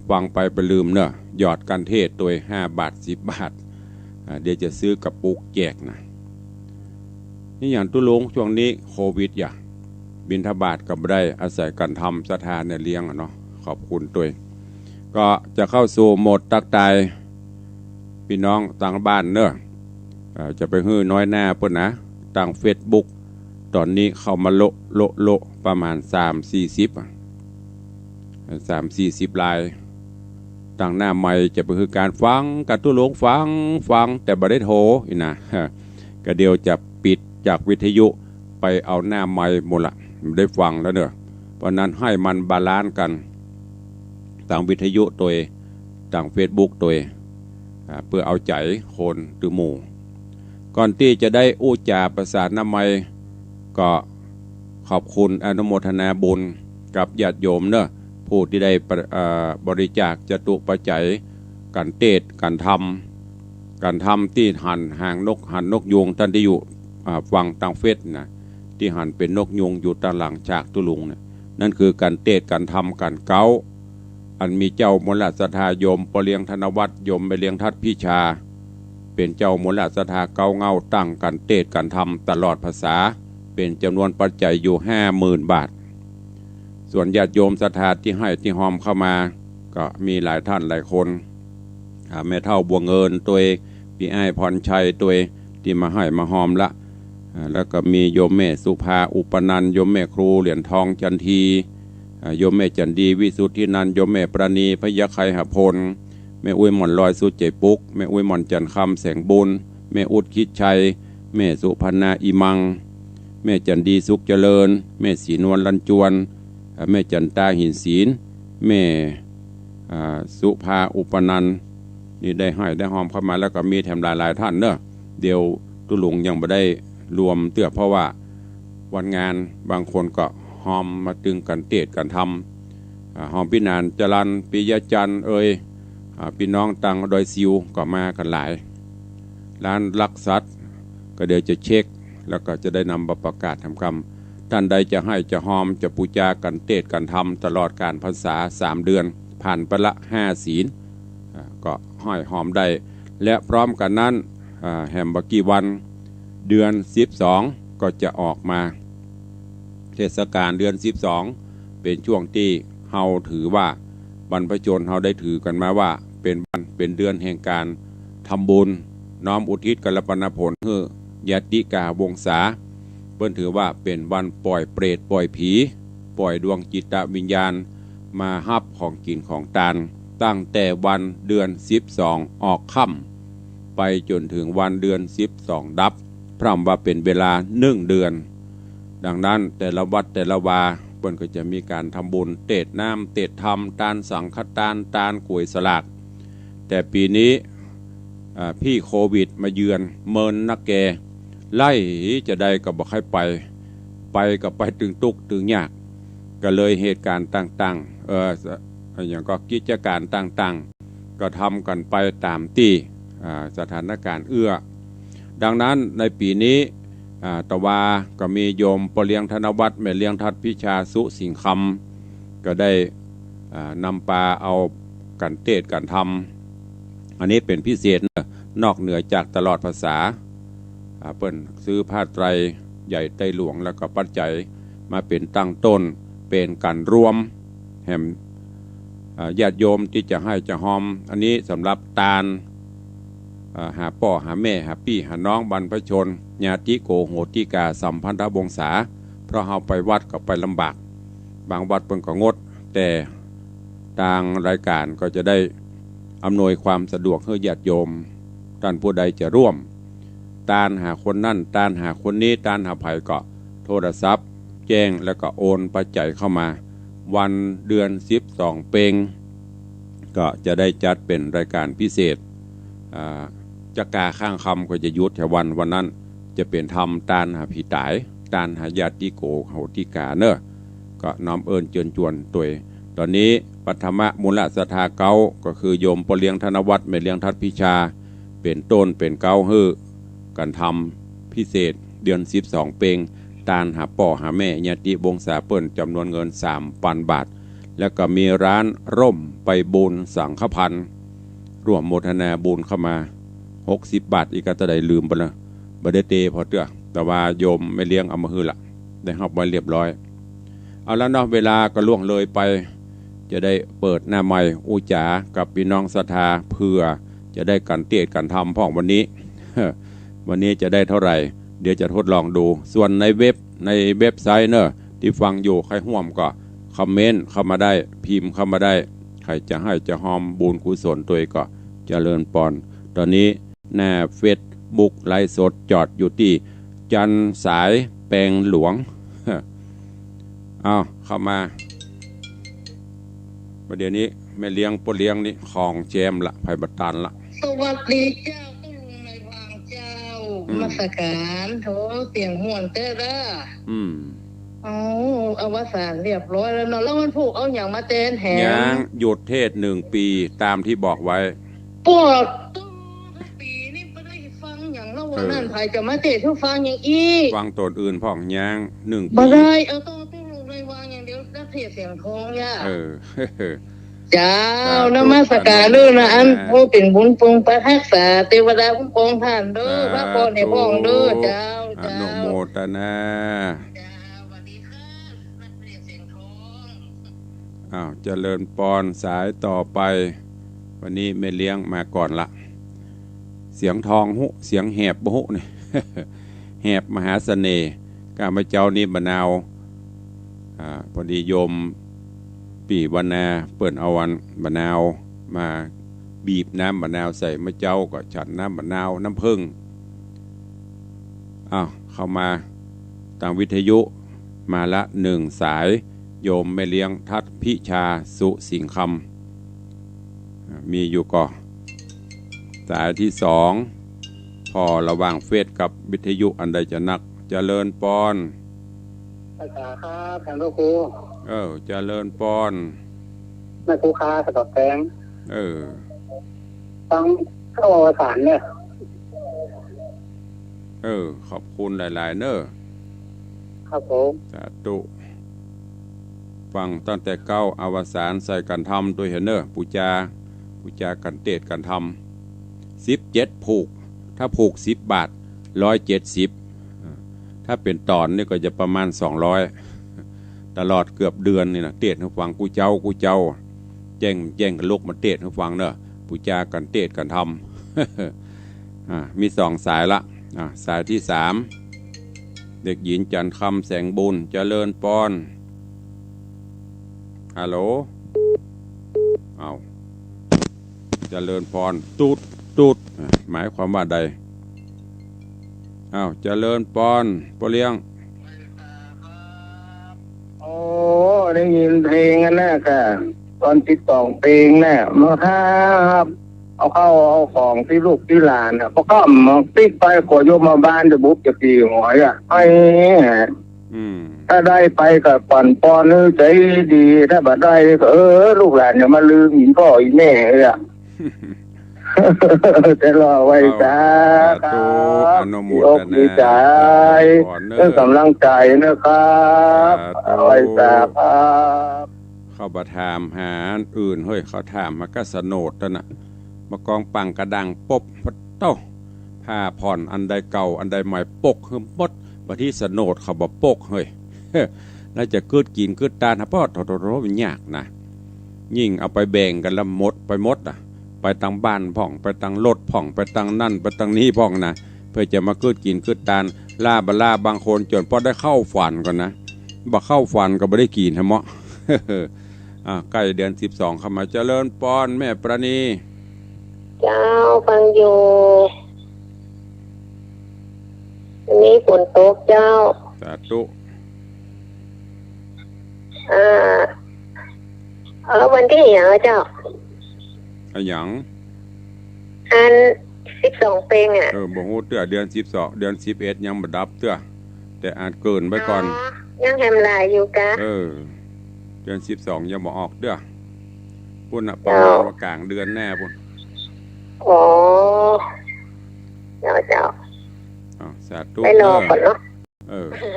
ฟังไปลืมเนอะหยอดกันเทศตัว5 บาท 10 บาทเดี๋ยวจะซื้อกระปุกแจกนะนี่อย่างตุลงช่วงนี้โควิดบิณฑบาตก็ไม่ได้อาศัยการทำสถานเลี้ยงเนาะขอบคุณตัวก็จะเข้าสู่โหมดตักตายพี่น้องต่างบ้านเนอะจะไปฮื้อน้อยหน้าเพิ่นนะต่างFacebookตอนนี้เข้ามาโลประมาณ3-40 ลายต่างหน้าใหม่จะไปคือการฟังการตุลงฟังแต่บ่ได้โทรอีกนะก็เดียวจะปิดจากวิทยุไปเอาหน้าใหม่หมดละไม่ได้ฟังแล้วเนอะเพราะนั้นให้มันบาลานซ์กันต่างวิทยุตัวต่าง Facebook ตัวเพื่อเอาใจคนหรือหมู่ก่อนที่จะได้อู้จาประสานน้ำไมก็ขอบคุณอนุโมทนาบุญกับญาติโยมเนอะผู้ที่ได้บริจาคจตุปัจจัยการเทศน์การทำที่หันหางนกยุงท่านที่อยู่ฟังต่างเฟสนะ ที่หันเป็นนกยุงอยู่ตางหลังจากตุลุงเนี่ยนั่นคือการเตะการทำการเก้าอันมีเจ้ามลสถายมปเลียงธนวัฒน์ยมไปเลียงทัดพิชาเป็นเจ้ามลสถาเก้าเงาตั้งการเตะการทำตลอดภาษาเป็นจำนวนปัจจัยอยู่50,000 บาทส่วนญาติโยมศรัทธาที่ให้ที่หอมเข้ามาก็มีหลายท่านหลายคนแม่เท่าบัวเงินตัวพี่ไอ้พรชัยตัวที่มาให้มาหอมละแล้วก็มีโยมแม่สุภาอุปนันท์โยมแม่ครูเหรียญทองจันทีโยมแม่จันดีวิสุทธินันท์โยมแม่ประณีพยาไคหพลแม่อุ้ยหม่อนลอยสุดเจปุกแม่อุ้ยหม่อนจันคำแสงบุญแม่อุดคิดชัยแม่สุพรรณาอิมังแม่จันดีสุขเจริญแม่ศรีนวลลันจวนแม่จันตาหินศีลแม่สุภาอุปนันท์นี่ได้ให้ได้หอมเข้ามาแล้วก็มีแถมหลายท่านเนอะเดี๋ยวตุลุงยังไม่ได้รวมเตื้อเพราะว่าวันงานบางคนก็หอมมาตึงกันเตะกันทำหอมพี่นานจรันปิยจันทร์พี่น้องตังดอยซิวก็มากันหลายร้านลักษัตริย์ก็เดี๋ยวจะเช็คแล้วก็จะได้นำประกาศทำคำท่านใดจะให้จะหอมจะปูจากันเตะกันทำตลอดการพรรษา3 เดือนผ่านไปละ5 ศีลก็ห้อยหอมได้และพร้อมกันนั้นแฮมบกี่วันเดือน12ก็จะออกมาเทศกาลเดือน12เป็นช่วงที่เฮาถือว่าบรรพชนเฮาได้ถือกันมาว่าเป็นเดือนแห่งการทำบุญน้อมอุทิศกัลปนผลเพื่อยติกาวงศาเพิ่นถือว่าเป็นวันปล่อยเปรตปล่อยผีปล่อยดวงจิตวิญญาณมาฮับของกินของทานตั้งแต่วันเดือน12ออกค่ำไปจนถึงวันเดือน12ดับพร่ำว่าเป็นเวลา1 เดือนดังนั้นแต่ละวัดแต่ละวาเพิ่นก็จะมีการทำบุญเตดน้ำเตดธรรมทานสังฆทานทานกล้วยสลากแต่ปีนี้พี่โควิดมาเยือนเมินนักแกไล่จะได้ก็บอกให้ไปก็ไปตึงตุกตึงยากก็เลยเหตุการณ์ต่างๆอย่างก็กิจการต่างๆก็ทำกันไปตามที่สถานการณ์เอื้อดังนั้นในปีนี้ตะวาก็มีโยมปเลียงธนวัฒน์แม่เลียงทัดพิชาสุสิงคำก็ได้นำปลาเอากันเตดกันทำอันนี้เป็นพิเศษนอกเหนือจากตลอดภาษาเปิ้นซื้อผ้าไตรใหญ่ไตหลวงแล้วก็ปัจจัยมาเป็นตั้งต้นเป็นการรวมแห่มญาติโยมที่จะให้จะหอมอันนี้สำหรับตาลหาป่อหาแม่หาพี่หาน้องบรรพชนญาติโกโหติกาสัมพันธวงศาเพราะเราไปวัดก็ไปลำบากบางวัดเพิ่นก็งดแต่ทางรายการก็จะได้อำนวยความสะดวกให้ญาติโยมท่านผู้ใดจะร่วมตานหาคนนั่นตานหาคนนี้ตานหาไผ่ก็โทรศัพท์แจ้งแล้วก็โอนปัจจัยเข้ามาวันเดือน12เปงก็จะได้จัดเป็นรายการพิเศษจักาข้างคำก็จะยุดแถววันนั้นจะเป็นธรรมตานหาผีตายตานหาญาติโกโหติกาเนอะก็น้อมเอิญเชิญชวนตัวตอนนี้ปัทมะมูลสถาเก้าก็คือโยมปเลียงธนวัฒน์แม่เลียงทัดพิชาเป็นต้นเป็นเก้าฮื้อกันทำพิเศษเดือน12เปงตานหาป่อหาแม่ญาติวงศาเปิ้นจำนวนเงิน3,000 บาทแล้วก็มีร้านร่มไปบุญสังฆพันธ์ร่วมโมทนาบุญเข้ามา60 บาทอีกก็จะได้ลืมไปละบ่ได้เตพอเตื้อแต่ว่าโยมไม่เลี้ยงเอามาฮื้อละได้รับไว้เรียบร้อยเอาแล้วเนาะเวลาก็ล่วงเลยไปจะได้เปิดหน้าใหม่อุจากับพี่น้องศรัทธาเพื่อจะได้กันเตะกันทำพ่องวันนี้ วันนี้จะได้เท่าไหร่เดี๋ยวจะทดลองดูส่วนในเว็บไซต์เนอะที่ฟังอยู่ใครห่วมก็คอมเมนต์เข้ามาได้พิมพ์เข้ามาได้ใครจะให้จะหอมบุญกุศลตัวก็เจริญปอนตอนนี้หน้าเฟซบุ๊กไลฟ์สดจอดอยู่ที่จันสายแปลงหลวง เอาเข้ามาประเดี๋ยวนี้แม่เลี้ยงปเลี้ยงนี่ของแจมละไผ่บัตตันละสวัสดีเจ้าตุ้งในวางเจ้ามาสการโถเสียงห่วนเต้อเด้อเอาอวสานเรียบร้อยแล้วเนาะแล้วมันผูกเอาอย่างมาเต้นแหงยังหยุดเทศ1 ปีตามที่บอกไว้ปวดปีนี่ไม่ได้ฟังอย่างละว มื่อนั้นไผจะมาเตะทุกฟังอย่างอีก ฟังตนอื่นพ่องยาง1 บ่ ปี ได้เอาต้องลงในวางอย่างเดียวแล้วเทเสียงทองย่าเจ้านมัสการเด้อนะอันผู้เป็นบุญปรุงประรักษาเทวดาคุ้มครองท่านเด้อพระพรในพ้องเด้อเจ้า อนุโมทนา เจ้าสวัสดีค่ะนักเรียนเสียงทอง เจริญปอนสายต่อไปวันนี้แม่เลี้ยงมาก่อนละเสียงทองหุเสียงแหบบุนี่ แหบมหาเสน่ห์กามาเจ้านี่มะนาวพอดีโยมปีวนาเปิดเอาวันมะนาวมาบีบน้ำมะนาวใส่มะเจ้าก็ฉันน้ำมะนาวน้ำผึ้งเข้ามาทางวิทยุมาละ1 สายโยมแม่เลี้ยงทัดพิชาสุสิงคำมีอยู่ก่อสายที่2พอระหว่างเฟซกับวิทยุอันใดจะนักเจริญปอนภาษาครับท่านครูเจริญปอน แม่ครูค้าสตอแตงฟังเข้าอวสานเนี่ยขอบคุณหลายๆเนอะครับผมสาธุฟังตั้งแต่เก้าอวสานใส่กันทำตัวเห็นเนอะปูจากันเตดกันทำ17 ผูกถ้าผูก10 บาท170ถ้าเป็นตอนนี่ก็จะประมาณ200ตลอดเกือบเดือนนี่นะเตดให้ฟังกูเจ้าแย่งกันลูกมาเตดให้ฟังเนอะปูจากันเตดกันทำมี2 สายละสายที่3เด็กหญิงจันทร์คำแสงบุญเจริญปอนฮัลโหลเจริญพรตูดหมายความว่าใดเจริญปอนปอเลี้ยงโอ้ได้ยินเพลงกันแน่ค่ะตอน12 เพลงแน่มาครับเอาเข้าเอาของที่ลูกที่หลานพอก็มาติ๊กไปขอโยมมาบ้านจะบุบจะตีหอยถ้าได้ไปกับปั่นปอนใจดีถ้าบัดได้ก็ลูกหลานอย่ามาลืมหินพ่ออีแม่จะรอไว้จ้าครับยกดีใจเรื่องกำลังใจนะครับไว้จ้าครับเข้ามาถามหาอื่นเฮ้ยเขาถามมาก็สนดแล้วน่ะมากองปังกระดังปบพัดเต้าผ้าผ่อนอันใดเก่าอันใดใหม่ปกคือมดมาที่สนดเขาบอกปกเฮ้ยแล้วจะกืดกินกืดตาลฮะพ่อทอโรมันยากนะยิ่งเอาไปแบ่งกันละหมดไปตังบ้านพ่องไปตังรถพ่องไปตังนั่นไปตังนี้พ่องนะเพื่อจะมากืดกินกืดตาลล่าบางคนจนพอได้เข้าฝันก่อนนะบ่เข้าฝันก็ไม่ได้กินฮะเมาะใกล้เดือน12เข้ามาเจริญปอนแม่ประณีเจ้าฟังอยู่นี้ฝนตกเจ้าสาธุวันที่อย่างเจ้าอย่างอัน12 เพลงบ่ฮู้เตื้อเดือน12เดือน11ยังบ่ดับเตื้อแต่อาจเกินไปก่อนยังแฮมลายอยู่กะเดือน12ยังบ่ออกเด้อพุ่นน่ะประมาณว่ากลางเดือนแน่พุ่นเจ้าสาธุไปรอก่อนเนาะ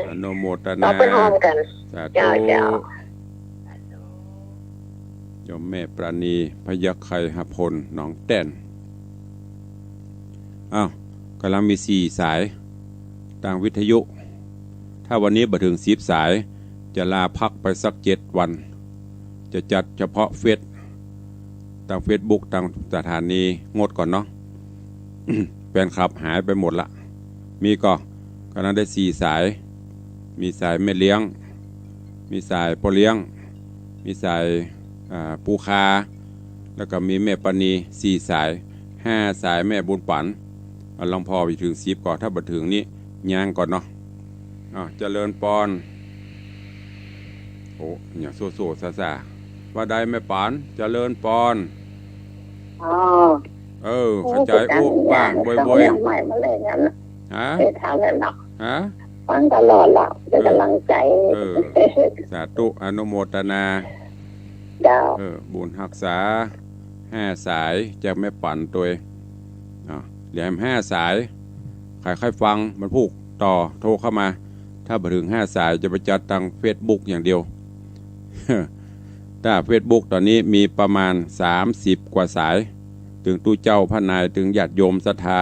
อนุโมทนาเราไปหอมกันสาธุโยมแม่ปราณีพยัคฆ์ไคหพลหนองแต้นกำลังมี4 สายทางวิทยุถ้าวันนี้บ่ถึง10 สายจะลาพักไปสัก7 วันจะจัดเฉพาะทางเฟซบุ๊กทางสถานีงดก่อนเนาะ แฟนคลับหายไปหมดละมีก็กำลังได้4 สายมีสายแม่เลี้ยงมีสายพ่อเลี้ยงมีสายปูคาแล้วก็มีแม่ปานี4 สาย5 สายแม่บุญปันลองพอไปถึง10ก่อนถ้าบ่ถึงนี้ย่างก่อนเนาะเจริญปอนเนี่ยโซ่ซาว่าได้แม่ปานเจริญปอนเข้าใจบ้างบ่อยๆใหม่มาเลยงั้นถามแล้วเนาะฟังตลอดแล้วเป็นกำลังใจสาธุอนุโมทนาบุญรักษา5 สายจากแม่ปั่นตัวเหลือ5 สาย ใครฟังมันพูกต่อโทรเข้ามาถ้าบ่ถึง5สายจะไปจัดทาง Facebook อย่างเดียว ถ้า Facebook ตอนนี้มีประมาณ30กว่าสายถึงตู้เจ้าพระนายถึงญาติโยมศรัทธา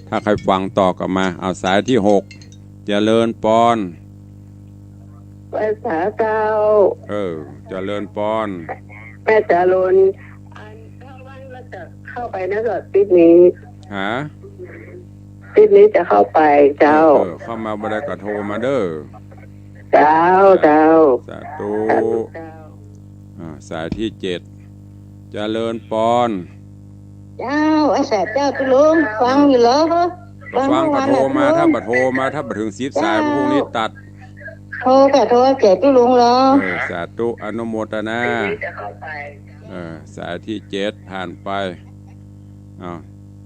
ถ้าใครฟังต่อกลับมาเอาสายที่6เจริญปอนภาษาเก้าเจริญปอนแม่จารุนเข้าบ้านเราจะเข้าไปนะก็ติดนี้ติดนี้จะเข้าไปเจ้าเข้ามาบ่ได้ก็โทรมาเด้อเจ้าสาธุสายที่7เจริญปอนเจ้าอาสาเจ้าตุลุงฟังอยู่เหรอฟังก็โทรมาถ้าบ่โทรมาถ้าบ่ถึง10สายพรุ่งนี้ตัดโทรแก่ตุลุงเหรอสาธุอนุโมทนาสายที่7ผ่านไป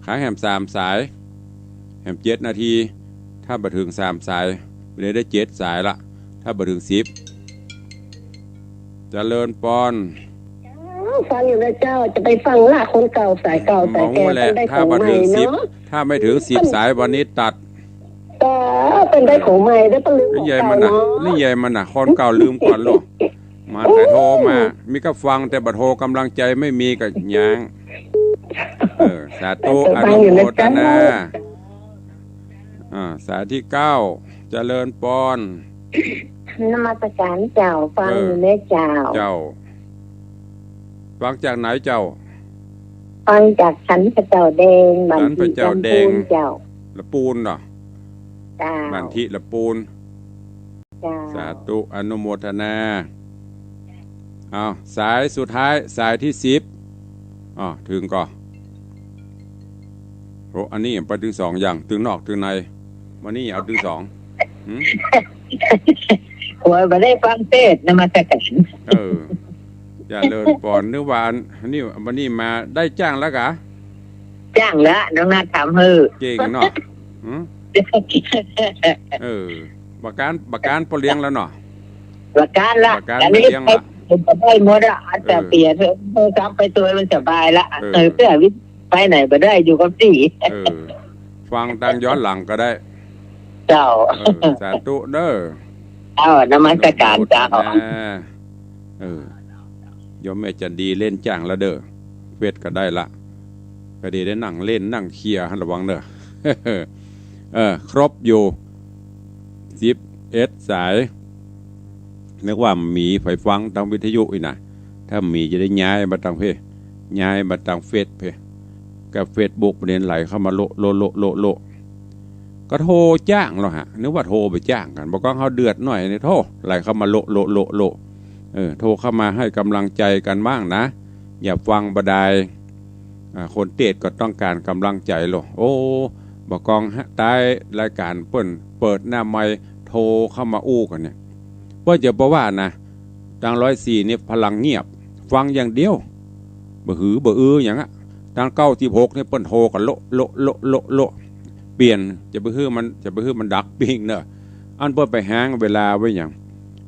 ขายแหม3สายแหม7นาทีถ้าบ่ถึง3สายวันนี้ได้7สายละถ้าบ่ถึง10เจริญปอนฟังอยู่นะเจ้าจะไปฟังล่ะคนเก่าสายเก่าสายแก่ได้ของใหม่เนาะถ้าไม่ถึง10สายวันนี้ตัดเป็นได้ของใหม่ได้ปลืมนี่ใหญ่มันน่ะคนเก่าลืมก่อนลูกมาแต่โทรมามีก็ฟังแต่บัดโทรกำลังใจไม่มีก็ยางสาธุอนุโมทนาสายที่9เจริญปอนนมัสการเจ้าฟังอยู่ในเจ้าฟังจากไหนเจ้าฟังจากสันพระเจ้าแดงสันพระเจ้าแดงเจ้าละปูนเหรอบันทิละปูนสาธุอนุโมทนาสายสุดท้ายสายที่10ถึงก่อนอันนี้ไปถึง2อย่างถึงนอกถึงในวันนี้เอาถึง2หัวไม่ได้ฟังเทศนมัสการอย่าเลินปอนนึกว่านี่วันนี้มาได้จ้างแล้วกะจ้างแล้วน้องนาถามเก่งเนาะบักการปเลี้ยงแล้วเนาะบักการละอันนี้ผมก็ได้หมดอ่ะแต่เปลี่ยนเพื่อกลับไปตัวมันสบายละเพื่อวิไปไหนไปได้อยู่กับที่ฟังดังย้อนหลังก็ได้เจ้าสาธุเด้อนมัสการเจ้าโยมแม่จันดีเล่นจ้างแล้วเด้อเวทก็ได้ละก็ดีได้นั่งเล่นนั่งเคลียร์ระวังเด้อครบอยู่11สายนึกว่ามีไฟฟังทางวิทยุอีกนะถ้ามีจะได้ย้ายมาทางย้ายมาทางเฟซกับเฟซบุ๊กประเด็นไหลเข้ามาโลก็โทรจ้างเรานึกว่าโทรไปจ้างกันบอกว่าเขาเดือดหน่อยเนี่ยโทรไหลเข้ามาโลโทรเข้ามาให้กำลังใจกันบ้างนะอย่าฟังบดายคนเทศก็ต้องการกำลังใจโลบอกกองใต้รายการเปิดหน้าไมค์โทรเข้ามาอู้กันเนี่ยว่าจะบอกว่านะดัง104เนี่ยพลังเงียบฟังอย่างเดียวบ่หือบ่อย่างดัง96เนี่ยเปิ้นโทรกันโลเปลี่ยนจะบ่หือมันดักปิ้งเนอะอันเปิ้นไปหางเวลาไว้อย่าง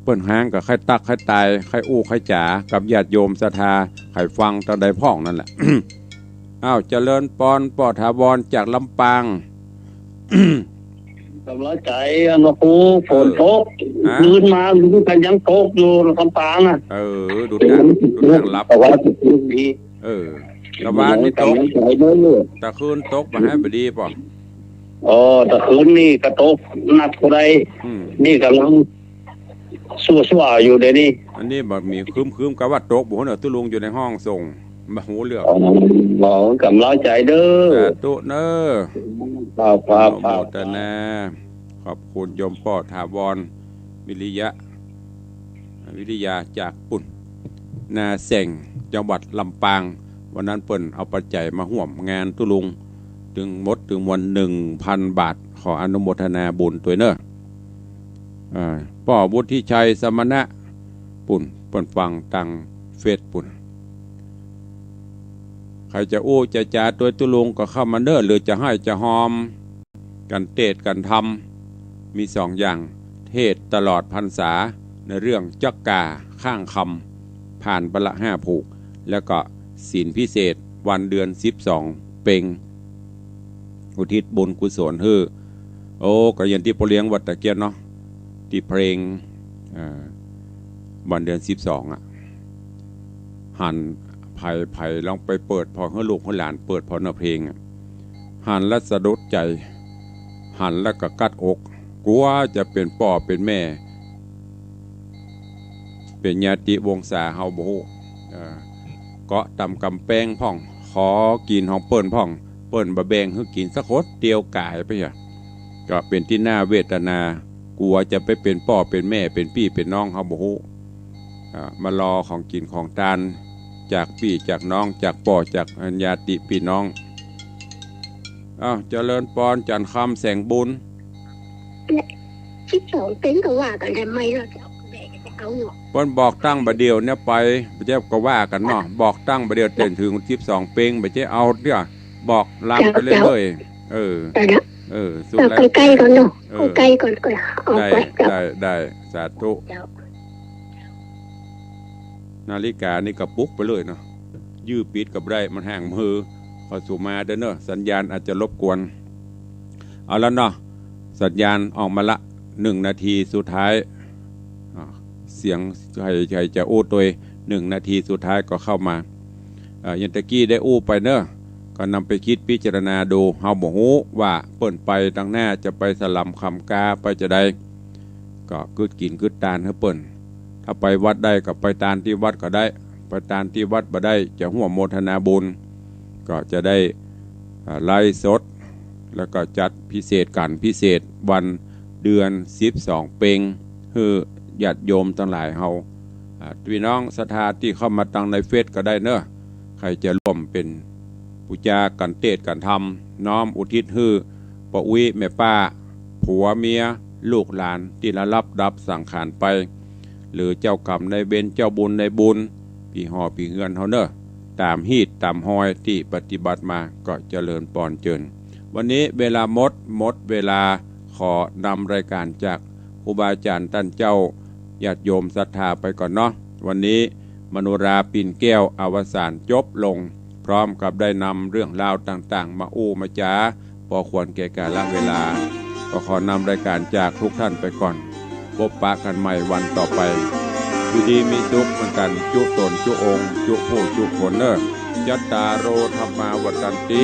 เปิ้นหางกับใครตักใครตายใครอู้ใครจ๋ากับญาติโยมศรัทธาใครฟังตอนใดพ้องนั่นแหละ เจริญปอนปอถาวรจากลำปางกำลังใจนะครูฝนตกลื่นมาลื่นกันยังตกอยู่ลำปางดูทางลับแต่ว่าดีตะวันนี่ตกตะคืนตกมาให้บดีป่ะตะคืนนี่กระตกหนักกว่าใดนี่กำลังสั่วอยู่เดี๋ยวนี้อันนี้แบบมีคืมกับว่าตกบุ๋นตุลุงอยู่ในห้องส่งมาหูเลือกบอกกำลังใจเด้อตุเนอครับโมทนาขอบคุณโยมพ่อถาวรวิริยาจากปุ่นนาแสงจังหวัดลำปางวันนั้นเปิ้นเอาปัจจัยมาห่วมงานตุลุงถึงวัน 1,000 บาทขออนุโมทนาบุญตัวเนอป่อวุฒิชัยสมณะปุ่นเปิ้นฟังตังเฟซปุ่นใครจะอู้จะจาตัวตุลุงก็เข้ามาเด้อหรือจะให้จะหอมกันเทศกันทำมี2อย่างเทศตลอดพรรษาในเรื่องจักกาข้างคำผ่านปละ5ผูกแล้วก็ศีลพิเศษวันเดือน12เป่ง อุทิศบุญกุศลให้โอ้ก็อย่างที่พ่อเลี้ยงวัดตะเกียนเนาะที่เพลงวันเดือน12หันไผ่ลองไปเปิดพอให้ลูกให้หลานเปิดพอเนื้อเพลงหันและสะดุดใจหันแล้วก็กัดอกกลัวจะเป็นพ่อเป็นแม่เป็นญาติวงศาเฮาบ่ฮู้เกาะตำกำแพงพ่องขอกินของเปิ้นพ่องเปิ้นบะแบงให้กินสักคดเดียวกายไปอ่ะก็เป็นที่น่าเวทนากลัวจะไปเป็นพ่อเป็นแม่เป็นพี่เป็นน้องเฮาบ่ฮู้มารอของกินของทานจากพี่จากน้องจากพ่อจากญาติพี่น้องเจริญปอนจันคำแสงบุญ12 เป็นก็ว่ากันทำไมเราจะเอาหรอเปิ้นบอกตั้งบัดเดียวเนี่ยไปบ่ใช่ก็ว่ากันเนาะบอกตั้งบัดเดียวเต้นถึง12เป็งบ่ใช่เอาเด้อบอกลามไปเรื่อยๆสุดแล้วใกล้ๆก่อนเนาะใกล้ก่อนก็เอาไปได้สาธุนาฬิกานี่กระปุกไปเลยเนาะยื้อปิดกับได้มันห่างมือพอสู่มาเด้อเนาะสัญญาณอาจจะรบกวนเอาแล้วเนาะสัญญาณออกมาละ1 นาทีสุดท้ายเสียงใครจะอู้ตัว1 นาทีสุดท้ายก็เข้ามายันตะกี้ได้อู้ไปเนาะก็นำไปคิดพิจารณาดูเฮาบ่ฮู้ว่าเปิ้นไปตั้งหน้าจะไปสลัมคำกาไปจะได้ก็กึดกินกึดตานให้เปิ้นถ้าไปวัดได้ก็ไปตานที่วัดก็ได้ไปตานที่วัดบ่ได้จะร่วมโมทนาบุญก็จะได้ไล่สดแล้วก็จัดพิเศษกันพิเศษวันเดือน12เป็งคือญาติโยมทั้งหลายเฮาพี่น้องศรัทธาที่เข้ามาตั้งในเฟซก็ได้เนอะใครจะร่วมเป็นปูจากันเทศกันธรรมน้อมอุทิศให้ป้าอุ้ยแม่ป้าผัวเมียลูกหลานที่ละรับดับสังขารไปหรือเจ้ากรรมในเบญเจ้าบุญในบุญพี่หอพี่เฮือนเฮาเนอะตามฮีดตามหอยที่ปฏิบัติมาก็เจริญปอนเจิญวันนี้เวลาหมดเวลาขอนำรายการจากครูบาอาจารย์ท่านเจ้าญาติโยมศรัทธาไปก่อนเนาะวันนี้มโนราปิ่นแก้วอวสานจบลงพร้อมกับได้นำเรื่องราวต่างๆมาอู้มาจ้าพอควรแก่กาลเวลาก็ขอนำรายการจากทุกท่านไปก่อนพบปะกันใหม่วันต่อไปอยู่ดีมีสุขเหมือนกันจุตนจุองค์จุผู้จุคนเนอจัตตาโรธรรมาวัฏันติ